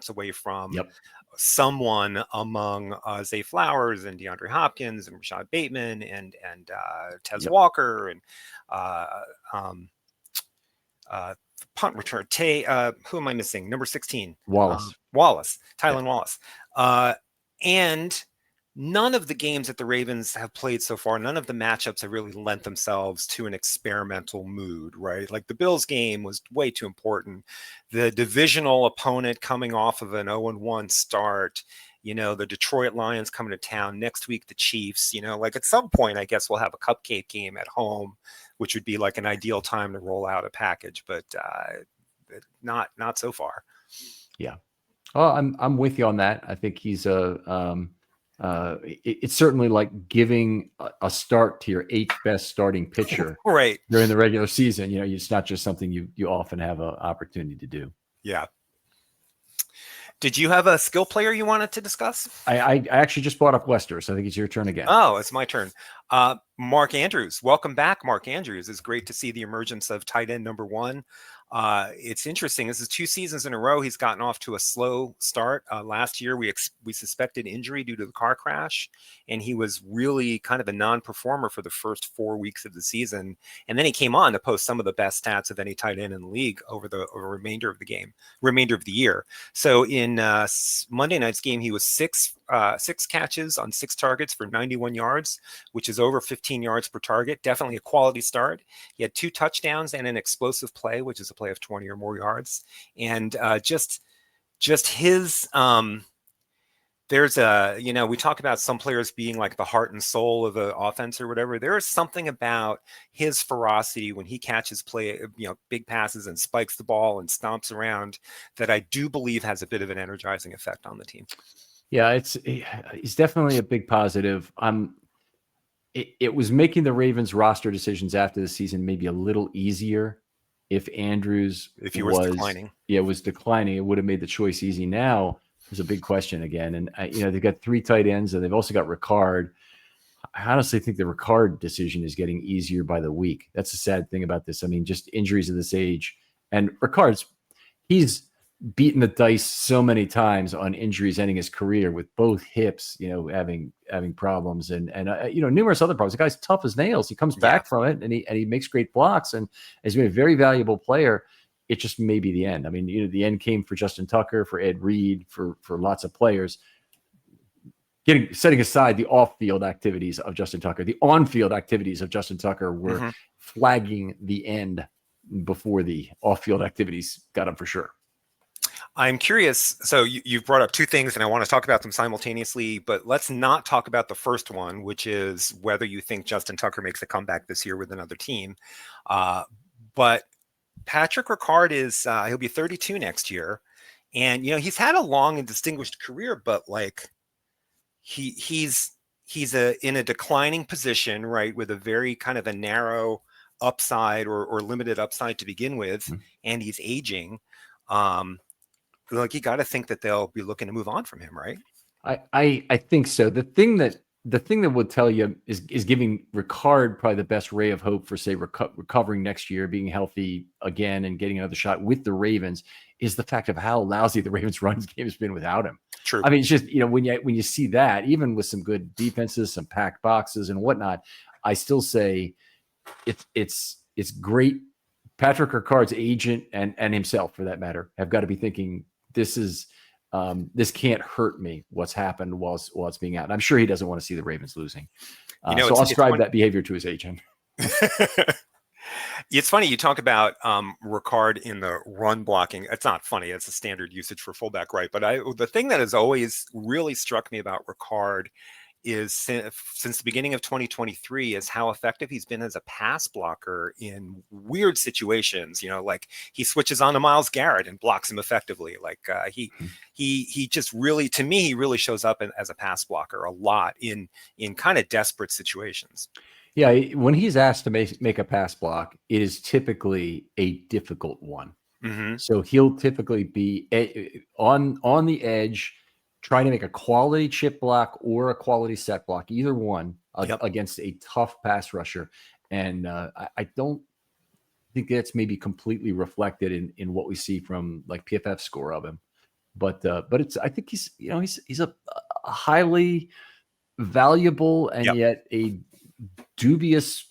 away from Yep. someone among Zay Flowers and DeAndre Hopkins and Rashad Bateman and Tez Yep. Walker and uh, um, punt return. Who am I missing? Number 16. Wallace. Wallace. Yeah. Tylan Wallace. And none of the games that the Ravens have played so far, none of the matchups have really lent themselves to an experimental mood, right? Like the Bills game was way too important. The divisional opponent coming off of an 0-1 start, the Detroit Lions coming to town next week, the Chiefs, like at some point, I guess we'll have a cupcake game at home, which would be like an ideal time to roll out a package, but not so far. Yeah. Well, I'm with you on that. I think he's it's certainly like giving a start to your 8th best starting pitcher right during the regular season. It's not just something you often have an opportunity to do. Yeah. Did you have a skill player you wanted to discuss? I actually just brought up Lester, so I think it's your turn again. Oh, it's my turn. Mark Andrews. Welcome back, Mark Andrews. It's great to see the emergence of tight end number 1. It's interesting. This is 2 seasons in a row he's gotten off to a slow start. Last year, we suspected injury due to the car crash, and he was really kind of a non-performer for the first 4 weeks of the season. And then he came on to post some of the best stats of any tight end in the league over the remainder of the year. So in Monday night's game, he was 6 catches on 6 targets for 91 yards, which is over 15 yards per target. Definitely a quality start. He had 2 touchdowns and an explosive play, which is a play of 20 or more yards. And just his there's we talk about some players being like the heart and soul of the offense or whatever. There is something about his ferocity when he catches big passes and spikes the ball and stomps around that I do believe has a bit of an energizing effect on the team. Yeah, he's definitely a big positive. It was making the Ravens roster decisions after the season maybe a little easier if Andrews was declining. Yeah, was declining. It would have made the choice easy. Now there's a big question again, and they've got 3 tight ends, and they've also got Ricard. I honestly think the Ricard decision is getting easier by the week. That's the sad thing about this. I mean, just injuries of this age, and he's beaten the dice so many times on injuries ending his career with both hips, having problems and numerous other problems. The guy's tough as nails. He comes back from it and he makes great blocks and has been a very valuable player. It just may be the end. I mean, the end came for Justin Tucker, for Ed Reed, for lots of players. Setting aside the off-field activities of Justin Tucker, the on-field activities of Justin Tucker were flagging the end before the off-field activities got him for sure. I'm curious. So you've brought up 2 things, and I want to talk about them simultaneously, but let's not talk about the first one, which is whether you think Justin Tucker makes a comeback this year with another team. But Patrick Ricard he'll be 32 next year. And, he's had a long and distinguished career, but like he's in a declining position, right? With a very kind of a narrow upside or limited upside to begin with. And he's aging. Like you got to think that they'll be looking to move on from him, right? I think so. The thing that would tell you is giving Ricard probably the best ray of hope for, say, recovering next year, being healthy again and getting another shot with the Ravens is the fact of how lousy the Ravens' run game has been without him. True. I mean, it's just, when you see that, even with some good defenses, some packed boxes and whatnot, I still say it's great. Patrick Ricard's agent and himself, for that matter, have got to be thinking this can't hurt me. What's happened while it's being out. And I'm sure he doesn't want to see the Ravens losing. So I'll ascribe that behavior to his agent. It's funny you talk about Ricard in the run blocking. It's not funny. It's a standard usage for fullback, right? But the thing that has always really struck me about Ricard is since the beginning of 2023 is how effective he's been as a pass blocker in weird situations. Like he switches on to Myles Garrett and blocks him effectively. Like he just really, to me, he really shows up as a pass blocker a lot in kind of desperate situations. Yeah, when he's asked to make a pass block, it is typically a difficult one. So he'll typically be on the edge, trying to make a quality chip block or a quality set block, either one, against a tough pass rusher. And I don't think that's maybe completely reflected in what we see from like PFF score of him. But I think he's a highly valuable and yet a dubious,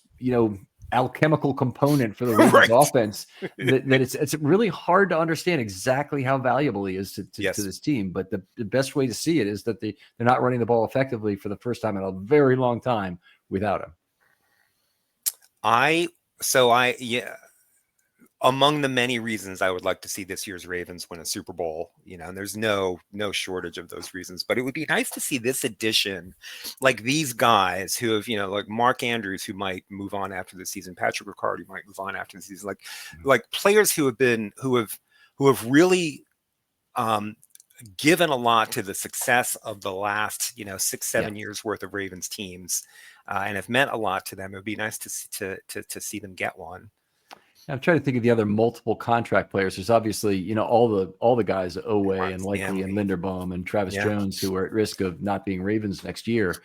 alchemical component for the Ravens offense that it's really hard to understand exactly how valuable he is to this team. But the best way to see it is that they're not running the ball effectively for the first time in a very long time without him. Among the many reasons I would like to see this year's Ravens win a Super Bowl, and there's no shortage of those reasons, but it would be nice to see this addition, like these guys who have, like Mark Andrews, who might move on after the season, Patrick Ricard, who might move on after the season, like players who have really given a lot to the success of the last, 6-7 years worth of Ravens teams, and have meant a lot to them. It would be nice to see them get one. I'm trying to think of the other multiple contract players. There's obviously, all the guys, Owe and Likely and Linderbaum and Travis Jones, who are at risk of not being Ravens next year.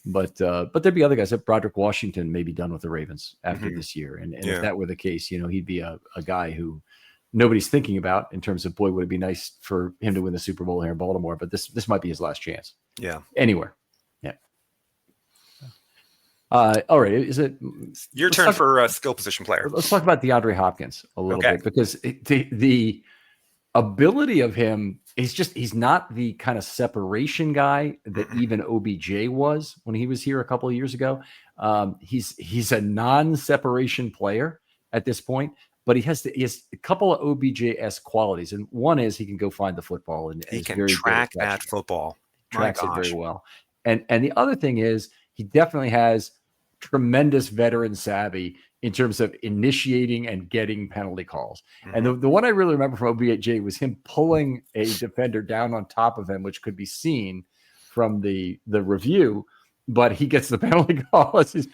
But there'd be other guys. That Broderick Washington may be done with the Ravens after this year. And if that were the case, he'd be a guy who nobody's thinking about in terms of, boy, would it be nice for him to win the Super Bowl here in Baltimore. But this might be his last chance. Yeah. Anywhere. Yeah. All right. Is it your turn for a skill position player? Let's talk about DeAndre Hopkins a little bit, because the ability of him is he's not the kind of separation guy that even OBJ was when he was here a couple of years ago. He's a non-separation player at this point, but he has a couple of OBJ-esque qualities. And one is he can go find the football and he can track that football. Tracks it very well. And the other thing is he definitely has tremendous veteran savvy in terms of initiating and getting penalty calls. And the one I really remember from OBJ was him pulling a defender down on top of him, which could be seen from the review, but he gets the penalty call as he's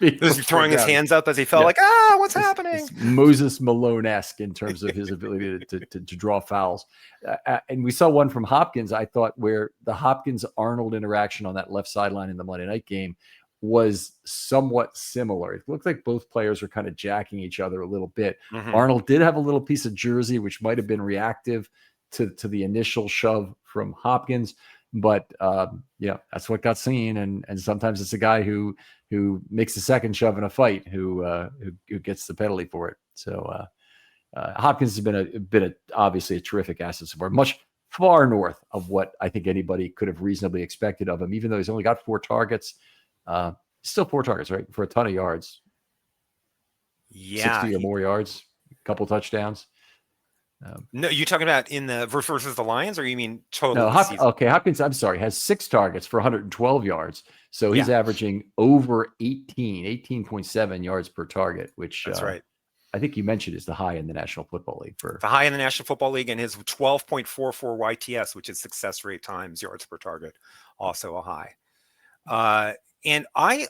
throwing his hands up as he felt like, what's happening? It's Moses Malone-esque in terms of his ability to draw fouls. And we saw one from Hopkins, I thought, where the Hopkins-Arnold interaction on that left sideline in the Monday night game was somewhat similar. It looked like both players were kind of jacking each other a little bit. Arnold did have a little piece of jersey, which might have been reactive to the initial shove from Hopkins. But that's what got seen. And sometimes it's a guy who makes the second shove in a fight who gets the penalty for it. So Hopkins has been obviously a terrific asset so far, much far north of what I think anybody could have reasonably expected of him, even though he's only got 4 targets. Still 4 targets, right? For a ton of yards. 60 or more yards, a couple touchdowns. No, you talking about in the versus the Lions, or you mean total? No, Hopkins, I'm sorry, has 6 targets for 112 yards. So he's averaging over 18.7 yards per target, which that's right. I think you mentioned is the high in the National Football League. For the high in the National Football League, and his 12.44 YTS, which is success rate times yards per target, also a high. And I,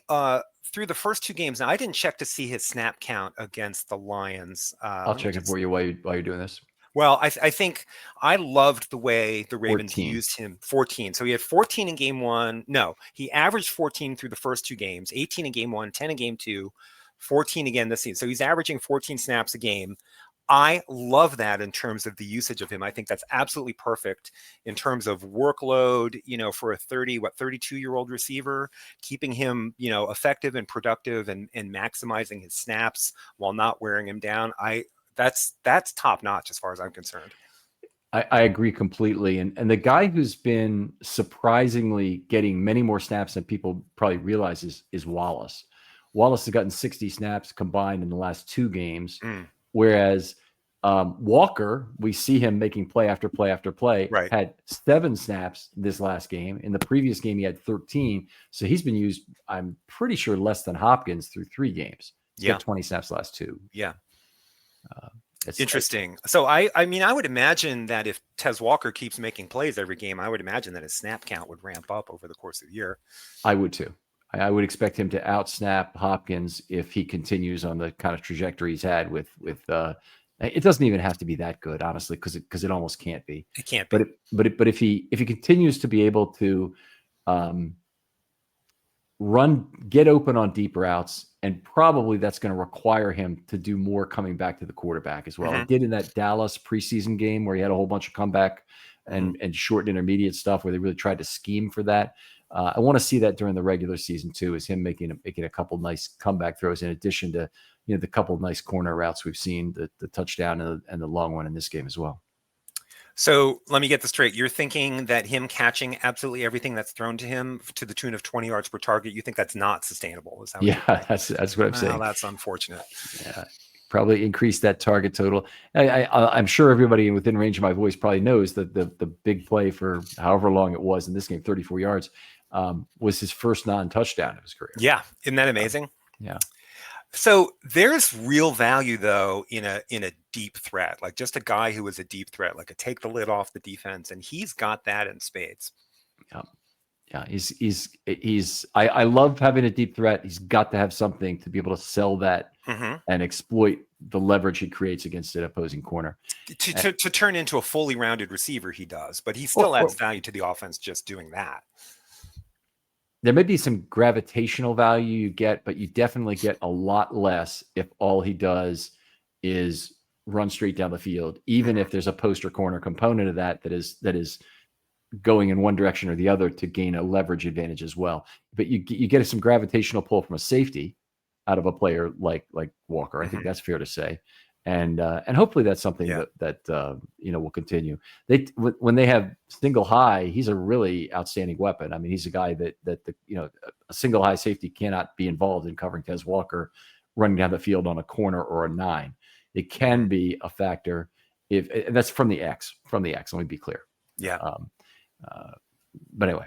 through the first 2 games, now I didn't check to see his snap count against the Lions. I'll check it for you while you're doing this. Well, I think I loved the way the Ravens used him. 14. So he had 14 in game 1. No, he averaged 14 through the first 2 games, 18 in game 1, 10 in game 2, 14 again this season. So he's averaging 14 snaps a game. I love that in terms of the usage of him. I think that's absolutely perfect in terms of workload, for a 32-year-old receiver, keeping him, effective and productive and maximizing his snaps while not wearing him down. That's top notch as far as I'm concerned. I agree completely. And the guy who's been surprisingly getting many more snaps than people probably realize is Wallace. Wallace has gotten 60 snaps combined in the last 2 games. Whereas Walker, we see him making play after play after play, had 7 snaps this last game. In the previous game, he had 13. So he's been used, I'm pretty sure, less than Hopkins through 3 games. He's got 20 snaps last 2. Yeah. It's interesting. So I mean, I would imagine that if Tez Walker keeps making plays every game, I would imagine that his snap count would ramp up over the course of the year. I would too. I would expect him to out-snap Hopkins if he continues on the kind of trajectory he's had with it doesn't even have to be that good, honestly, because it almost can't be. It can't be. But if he continues to be able to get open on deep routes, and probably that's going to require him to do more coming back to the quarterback as well. Mm-hmm. He did in that Dallas preseason game where he had a whole bunch of comeback and short intermediate stuff where they really tried to scheme for that. I want to see that during the regular season too, is him making a couple nice comeback throws in addition to the couple of nice corner routes we've seen, the touchdown and the long one in this game as well. So let me get this straight. You're thinking that him catching absolutely everything that's thrown to him to the tune of 20 yards per target, you think that's not sustainable? Is that that's what I'm saying. That's unfortunate. Yeah, probably increase that target total. I'm sure everybody within range of my voice probably knows that the big play for however long it was in this game, 34 yards, was his first non-touchdown of his career. Yeah, isn't that amazing? Yeah. So there's real value though in a deep threat, like just a guy who is a deep threat, like a take the lid off the defense, and he's got that in spades. Yeah, I love having a deep threat. He's got to have something to be able to sell that and exploit the leverage he creates against an opposing corner. To turn into a fully rounded receiver, he does, but he still adds value to the offense just doing that. There may be some gravitational value you get, but you definitely get a lot less if all he does is run straight down the field, even if there's a post or corner component of that is going in one direction or the other to gain a leverage advantage as well. But you get some gravitational pull from a safety out of a player like Walker. I think that's fair to say. And hopefully that's something that will continue. When they have single high, he's a really outstanding weapon. I mean, he's a guy that a single high safety cannot be involved in covering Tez Walker running down the field on a corner or a 9. It can be a factor if that's from the X. Let me be clear. Yeah. But anyway.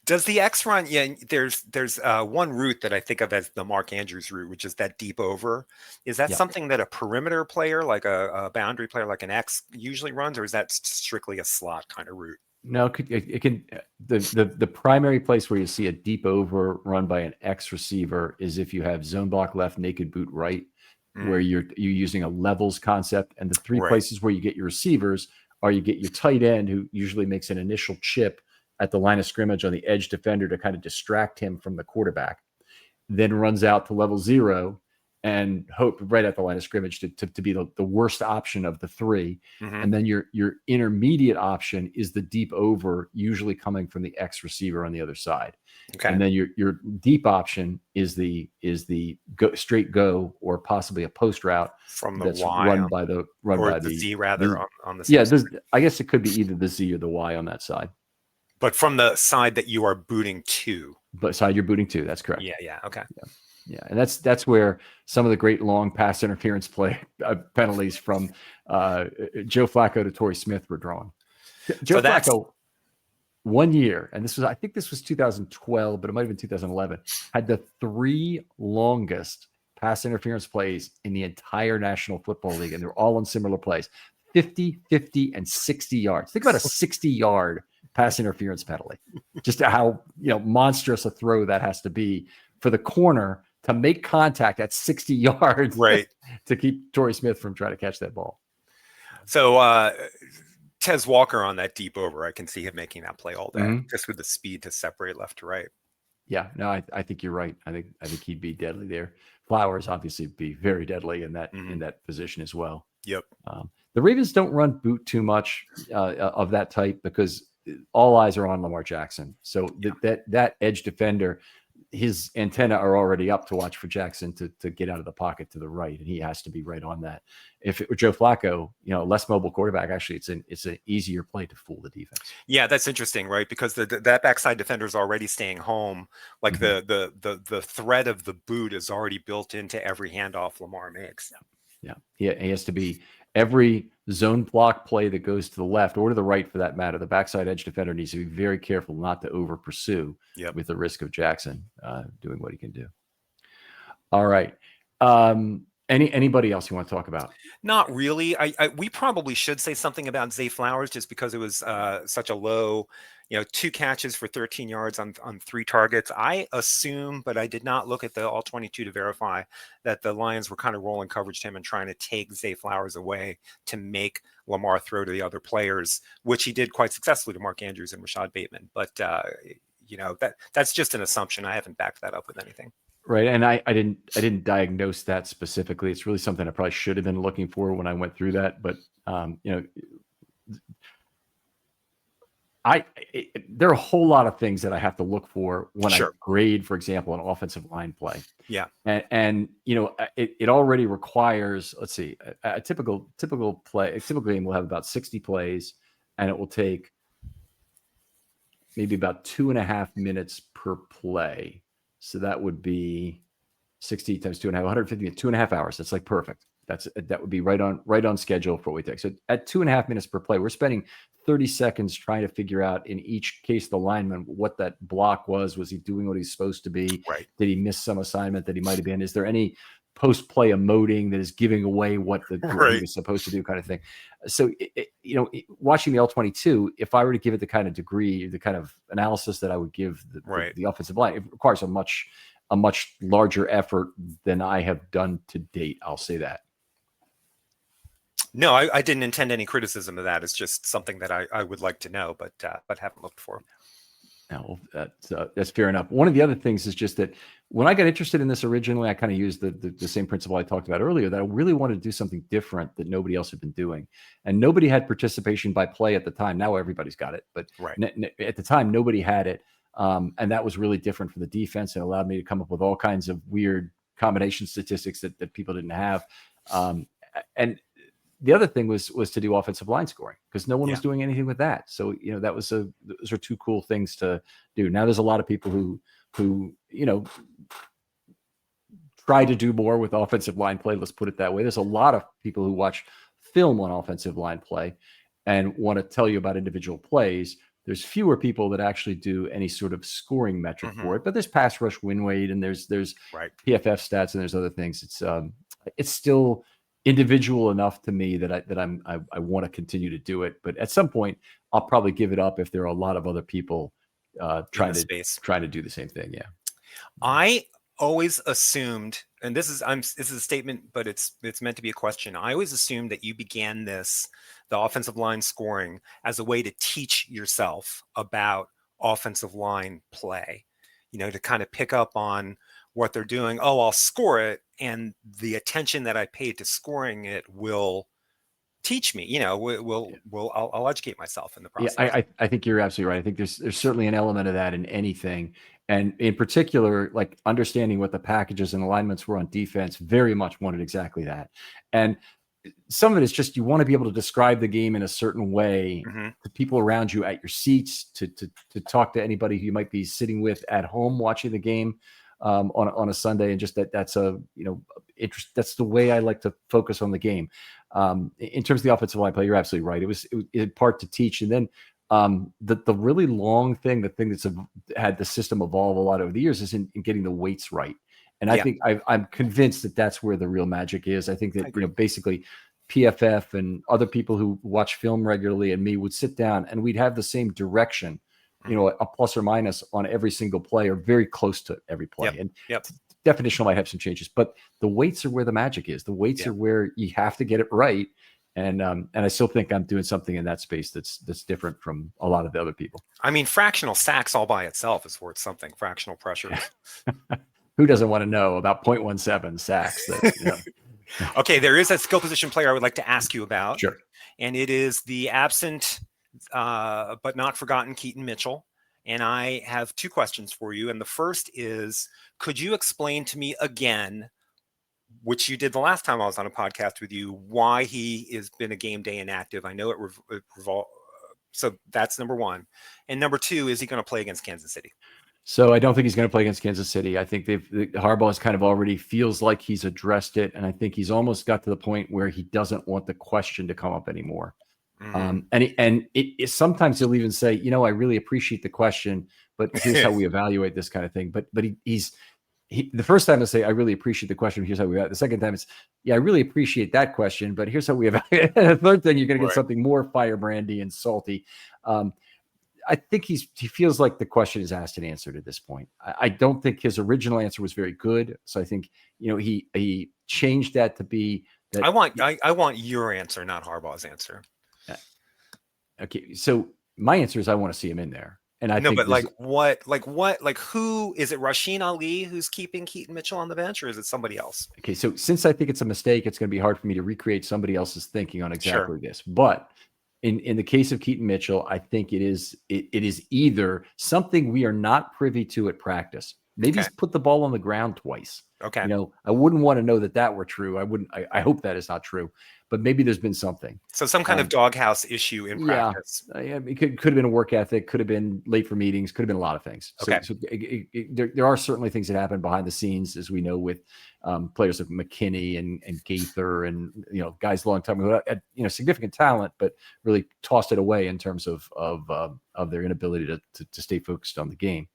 Does the X run? Yeah, there's one route that I think of as the Mark Andrews route, which is that deep over. Is that something that a perimeter player, like a boundary player, like an X, usually runs, or is that strictly a slot kind of route? No, it can. The primary place where you see a deep over run by an X receiver is if you have zone block left, naked boot right, where you're using a levels concept, and the three places where you get your receivers are you get your tight end who usually makes an initial chip at the line of scrimmage on the edge defender to kind of distract him from the quarterback, then runs out to level 0 and hope right at the line of scrimmage to be the worst option of the 3. And then your intermediate option is the deep over, usually coming from the X receiver on the other side. Okay. And then your deep option is the straight go or possibly a post route from the that's Y run by the Z rather on the yeah. I guess it could be either the Z or the Y on that side. But from the side that you are booting to. But side you're booting to, that's correct. Yeah, okay. Yeah, and that's where some of the great long pass interference penalties from Joe Flacco to Torrey Smith were drawn. Joe Flacco, 1 year, and I think this was 2012, but it might have been 2011, had the 3 longest pass interference plays in the entire National Football League, and they're all on similar plays. 50, 50, and 60 yards. Think about a 60-yard pass interference penalty. Just how monstrous a throw that has to be for the corner to make contact at 60 yards, right, to keep Torrey Smith from trying to catch that ball. So Tez Walker on that deep over, I can see him making that play all day, just with the speed to separate left to right. Yeah, no, I think you're right. I think he'd be deadly there. Flowers obviously be very deadly in that position as well. Yep. The Ravens don't run boot too much of that type because all eyes are on Lamar Jackson. So that edge defender, his antenna are already up to watch for Jackson to get out of the pocket to the right, and he has to be right on that. If it were Joe Flacco, less mobile quarterback, actually it's an easier play to fool the defense. Yeah, that's interesting, right? Because that backside defender is already staying home. Like the threat of the boot is already built into every handoff Lamar makes. Yeah, he has to be every zone block play that goes to the left or to the right for that matter. The backside edge defender needs to be very careful not to over pursue with the risk of Jackson doing what he can do. All right. Anybody else you want to talk about? Not really. We probably should say something about Zay Flowers just because it was such a low, 2 catches for 13 yards on 3 targets. I assume, but I did not look at the all 22 to verify that the Lions were kind of rolling coverage to him and trying to take Zay Flowers away to make Lamar throw to the other players, which he did quite successfully to Mark Andrews and Rashad Bateman. But that's just an assumption. I haven't backed that up with anything. Right. And I didn't diagnose that specifically. It's really something I probably should have been looking for when I went through that. But, there are a whole lot of things that I have to look for when I grade, for example, an offensive line play. Yeah. And it already requires, let's see, a typical play, a typical game will have about 60 plays, and it will take maybe about 2.5 minutes per play. So that would be 60 times 2.5, 150, 2.5 hours. That's like perfect. That would be right on schedule for what we take. So at 2.5 minutes per play, we're spending 30 seconds trying to figure out in each case the lineman what that block was. Was he doing what he's supposed to be? Right. Did he miss some assignment that he might have been? Is there any post-play emoting that is giving away what he was supposed to do, kind of thing? So watching the L22, if I were to give it the kind of degree, the kind of analysis that I would give the offensive line, it requires a much larger effort than I have done to date. I'll say that. No, I didn't intend any criticism of that. It's just something that I would like to know, but haven't looked for. No, that's fair enough. One of the other things is just that when I got interested in this originally, I kind of used the same principle I talked about earlier, that I really wanted to do something different that nobody else had been doing. And nobody had participation by play at the time. Now everybody's got it. But at the time, nobody had it. And that was really different for the defense and allowed me to come up with all kinds of weird combination statistics that people didn't have. And the other thing was to do offensive line scoring, because no one was doing anything with that. So, those are two cool things to do. Now there's a lot of people who try to do more with offensive line play. Let's put it that way. There's a lot of people who watch film on offensive line play and want to tell you about individual plays. There's fewer people that actually do any sort of scoring metric for it, but there's pass rush win rate, and there's PFF stats, and there's other things. It's still individual enough to me that I want to continue to do it. But at some point, I'll probably give it up if there are a lot of other people trying to do the same thing. Yeah, I always assumed, and this is a statement, but it's meant to be a question. I always assumed that you began the offensive line scoring as a way to teach yourself about offensive line play, to kind of pick up on what they're doing. Oh, I'll score it, and the attention that I paid to scoring it will teach me. I'll educate myself in the process. Yeah, I think you're absolutely right. I think there's certainly an element of that in anything, and in particular, like understanding what the packages and alignments were on defense. Very much wanted exactly that, and some of it is just you want to be able to describe the game in a certain way to people around you at your seats, to talk to anybody who you might be sitting with at home watching the game on a Sunday, and just that's interest. That's the way I like to focus on the game. In terms of the offensive line play, you're absolutely right. It was in part to teach, and then the really long thing, the thing that's had the system evolve a lot over the years, is in getting the weights right. And I think I'm convinced that that's where the real magic is. I think that basically PFF and other people who watch film regularly and me would sit down and we'd have the same direction, a plus or minus on every single play, or very close to every play. And definition might have some changes, but the weights are where the magic is. The weights are where you have to get it right. And I still think I'm doing something in that space that's different from a lot of the other people. I mean, fractional sacks all by itself is worth something. Fractional pressures. Who doesn't want to know about 0.17 sacks? Okay, there is a skill position player I would like to ask you about. Sure. And it is the absent but not forgotten Keaton Mitchell. And I have two questions for you. And the first is, could you explain to me again, which you did the last time I was on a podcast with you, why he has been a game day inactive? I know it so that's number one. And number two, is he going to play against Kansas City? So I don't think he's going to play against Kansas City. I think Harbaugh has kind of already feels like he's addressed it. And I think he's almost got to the point where he doesn't want the question to come up anymore. And sometimes he'll even say, I really appreciate the question, but here's how we evaluate this kind of thing. But he's the first time he'll say, I really appreciate the question. Here's how we evaluate. The second time it's, I really appreciate that question, but here's how we evaluate. And the third thing, you're going to get something more firebrandy and salty. I think he feels like the question is asked and answered at this point. I don't think his original answer was very good. So I think, he changed that to be that. I want your answer, not Harbaugh's answer. Okay. So my answer is I want to see him in there. And I No, think but like who is it? Rasheen Ali who's keeping Keaton Mitchell on the bench, or is it somebody else? okay, so since I think it's a mistake, it's going to be hard for me to recreate somebody else's thinking on Sure. exactly this. But in the case of Keaton Mitchell, I think it is either something we are not privy to at practice. Maybe Okay. he's put the ball on the ground twice. Okay. You know, I wouldn't want to know that were true. I wouldn't. I hope that is not true. But maybe there's been something. So some kind of doghouse issue in Yeah, practice. it could have been a work ethic, could have been late for meetings, could have been a lot of things. Okay. So there are certainly things that happen behind the scenes, as we know, with players like McKinney and Gaither and guys long time who had significant talent, but really tossed it away in terms of their inability to stay focused on the game.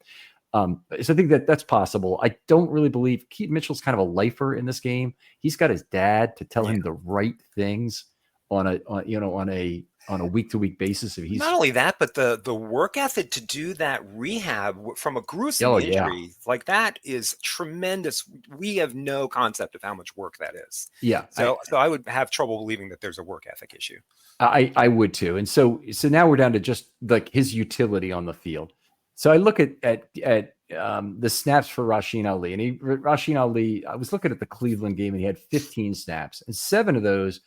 So I think that's possible. I don't really believe Keaton Mitchell's kind of a lifer in this game. He's got his dad to tell him the right things on a week-to-week basis. If he's not only that, but the work ethic to do that rehab from a gruesome injury like that is tremendous. We have no concept of how much work that is. Yeah. So I would have trouble believing that there's a work ethic issue. I would too. And so now we're down to just like his utility on the field. So I look at the snaps for Rasheen Ali, and Rasheen Ali, I was looking at the Cleveland game, and he had 15 snaps, and 7 of those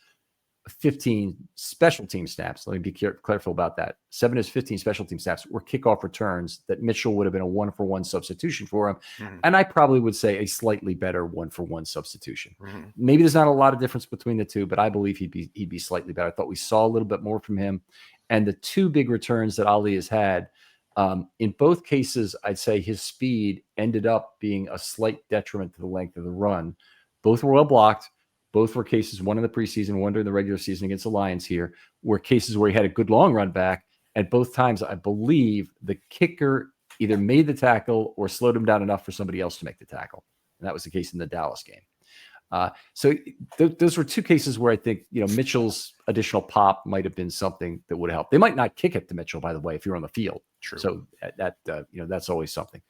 15 special team snaps. Let me be careful about that. 7 of his 15 special team snaps were kickoff returns that Mitchell would have been a 1-for-1 substitution for him. Mm-hmm. And I probably would say a slightly better 1-for-1 substitution. Mm-hmm. Maybe there's not a lot of difference between the two, but I believe he'd be slightly better. I thought we saw a little bit more from him. And the 2 big returns that Ali has had, in both cases, I'd say his speed ended up being a slight detriment to the length of the run. Both were well blocked. Both were cases, one in the preseason, one during the regular season against the Lions here, were cases where he had a good long run back. And both times, I believe the kicker either made the tackle or slowed him down enough for somebody else to make the tackle. And that was the case in the Dallas game. So those were 2 cases where I think, Mitchell's additional pop might have been something that would help. They might not kick it to Mitchell, by the way, if you're on the field. True. So that's always something.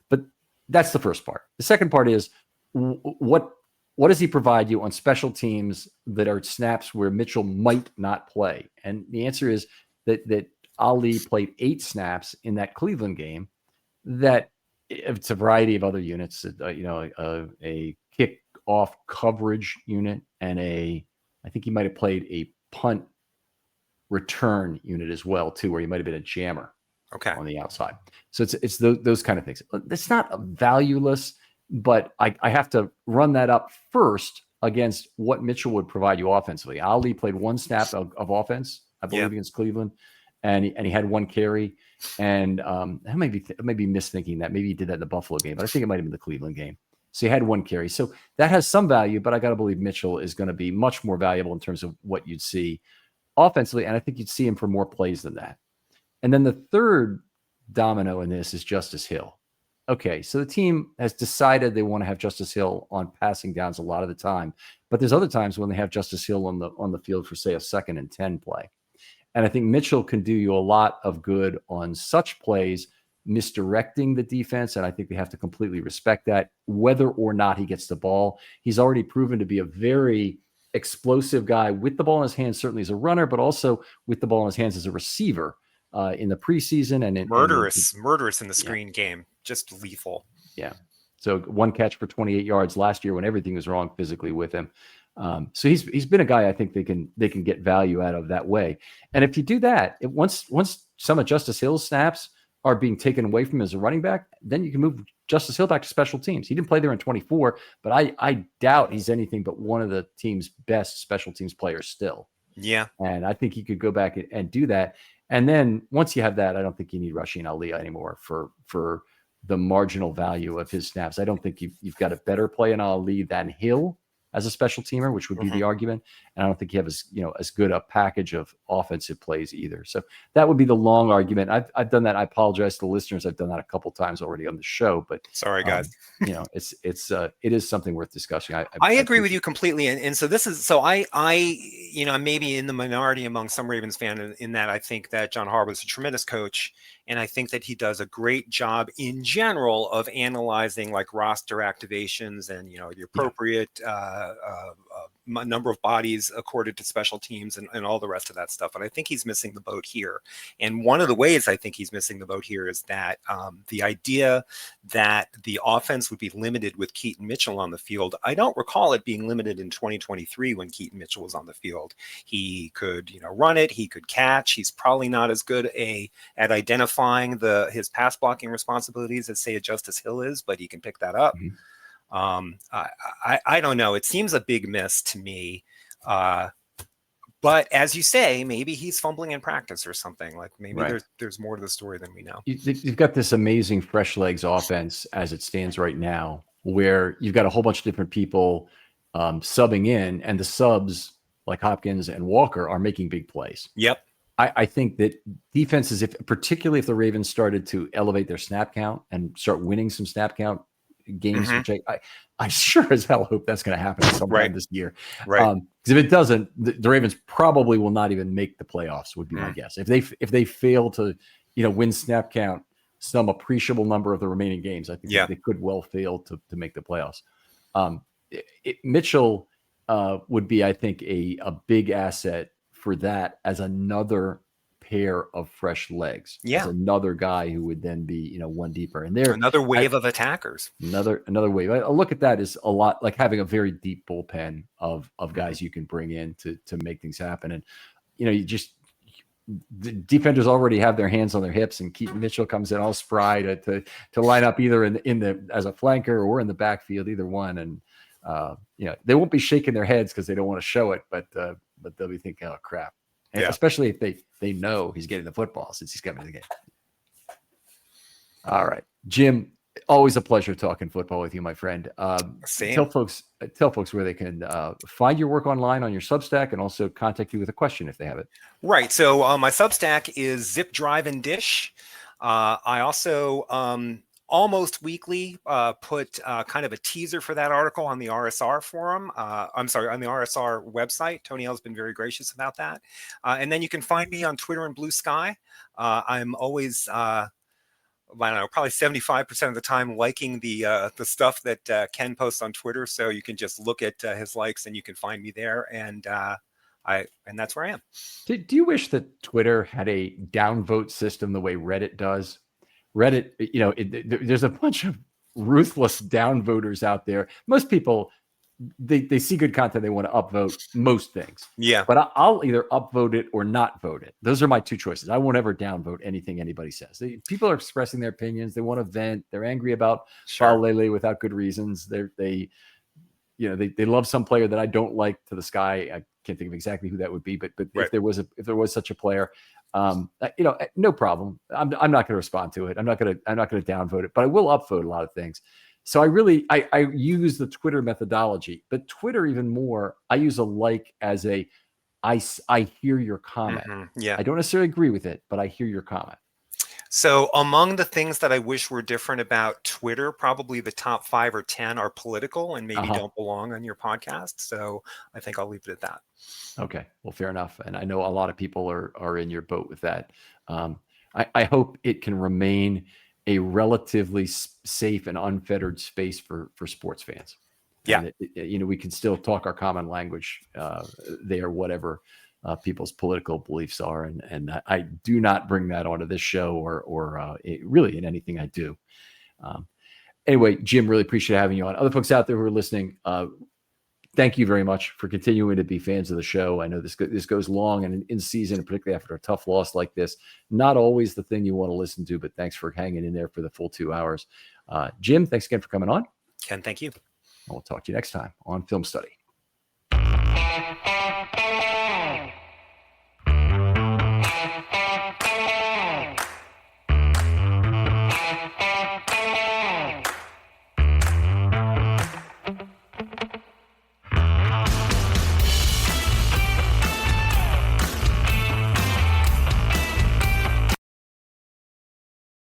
But that's the first part. The second part is what does he provide you on special teams that are snaps where Mitchell might not play? And the answer is that Ali played 8 snaps in that Cleveland game. That it's a variety of other units, a kick off coverage unit, and I think he might have played a punt return unit as well too, where he might have been a jammer on the outside. So it's those kind of things. It's not valueless, but I have to run that up first against what Mitchell would provide you offensively. Ali played 1 snap of offense, I believe, against Cleveland, and he had 1 carry. And I may be misthinking that. Maybe he did that in the Buffalo game, but I think it might have been the Cleveland game. So he had 1 carry. So that has some value, but I got to believe Mitchell is going to be much more valuable in terms of what you'd see offensively. And I think you'd see him for more plays than that. And then the third domino in this is Justice Hill. Okay, so the team has decided they want to have Justice Hill on passing downs a lot of the time, but there's other times when they have Justice Hill on the field for, say, a 2nd and 10 play. And I think Mitchell can do you a lot of good on such plays, misdirecting the defense, and I think they have to completely respect that, whether or not he gets the ball. He's already proven to be a very explosive guy with the ball in his hands, certainly as a runner, but also with the ball in his hands as a receiver in the preseason. And murderous in the screen game, just lethal. Yeah. So 1 catch for 28 yards last year when everything was wrong physically with him. So he's been a guy I think they can get value out of that way. And if you do that, once some of Justice Hill's snaps are being taken away from him as a running back, then you can move Justice Hill back to special teams. He didn't play there in 24, but I doubt he's anything but one of the team's best special teams players still. Yeah. And I think he could go back and do that. And then once you have that, I don't think you need Rasheen Ali anymore for the marginal value of his snaps. I don't think you've got a better play in Ali than Hill as a special teamer, which would be the argument. And I don't think you have as good a package of offensive plays either. So that would be the long argument. I've done that. I apologize to the listeners. I've done that a couple times already on the show, but sorry guys. It is something worth discussing. I agree with you completely. And so this is, so I maybe in the minority among some Ravens fans in that I think that John Harbaugh is a tremendous coach. And I think that he does a great job in general of analyzing like roster activations and, the appropriate number of bodies accorded to special teams and all the rest of that stuff. And I think he's missing the boat here. And one of the ways I think he's missing the boat here is that the idea that the offense would be limited with Keaton Mitchell on the field. I don't recall it being limited in 2023 when Keaton Mitchell was on the field. He could, run it. He could catch. He's probably not as good at identifying his pass blocking responsibilities as, say, a Justice Hill is, but he can pick that up. I don't know. It seems a big miss to me. But as you say, maybe he's fumbling in practice or something. Like maybe there's more to the story than we know. You've got this amazing fresh legs offense as it stands right now, where you've got a whole bunch of different people subbing in, and the subs like Hopkins and Walker are making big plays. Yep. I think that defenses, particularly if the Ravens started to elevate their snap count and start winning some snap count games, which I sure as hell hope that's going to happen sometime this year. Right. Because if it doesn't, the Ravens probably will not even make the playoffs, would be my guess. If they fail to, win snap count some appreciable number of the remaining games, I think they could well fail to make the playoffs. Mitchell would be, I think, a big asset for that as another pair of fresh legs. As another guy who would then be, one deeper. And another wave of attackers. Another wave. I look at that as a lot like having a very deep bullpen of guys you can bring in to make things happen. And, the defenders already have their hands on their hips, and Keaton Mitchell comes in all spry to line up either in the as a flanker or in the backfield, either one. And they won't be shaking their heads because they don't want to show it, but they'll be thinking, oh crap. And especially if they know he's getting the football since he's coming to the game. All right, Jim, always a pleasure talking football with you, my friend. Same. Tell folks where they can find your work online on your Substack, and also contact you with a question if they have it. Right. So my Substack is Zip Drive and Dish. I also almost weekly put kind of a teaser for that article on the RSR forum. On the RSR website. Tony L's been very gracious about that. And then you can find me on Twitter and Blue Sky. I'm always, I don't know, probably 75% of the time liking the stuff that Ken posts on Twitter. So you can just look at his likes and you can find me there. And that's where I am. Do you wish that Twitter had a downvote system the way Reddit does? Reddit, there's a bunch of ruthless downvoters out there. Most people, they see good content, they want to upvote most things. Yeah. But I'll either upvote it or not vote it. Those are my two choices. I won't ever downvote anything anybody says. People are expressing their opinions. They want to vent. They're angry about Lele without good reasons. They love some player that I don't like to the sky. I can't think of exactly who that would be, but if there was such a player, no problem. I'm not going to respond to it. I'm not going to downvote it, but I will upvote a lot of things. So I use the Twitter methodology, but Twitter even more, I use a like as I hear your comment. Yeah. I don't necessarily agree with it, but I hear your comment. So among the things that I wish were different about Twitter, probably the top 5 or 10 are political and maybe don't belong on your podcast. So I think I'll leave it at that. Okay. Well, fair enough. And I know a lot of people are in your boat with that. I hope it can remain a relatively safe and unfettered space for sports fans. Yeah. And we can still talk our common language there, whatever people's political beliefs are. And I do not bring that onto this show or really in anything I do. Anyway, Jim, really appreciate having you on. Other folks out there who are listening, thank you very much for continuing to be fans of the show. I know this goes long and in season, and particularly after a tough loss like this, not always the thing you want to listen to, but thanks for hanging in there for the full 2 hours. Jim, thanks again for coming on. Ken, thank you. We'll talk to you next time on Film Study.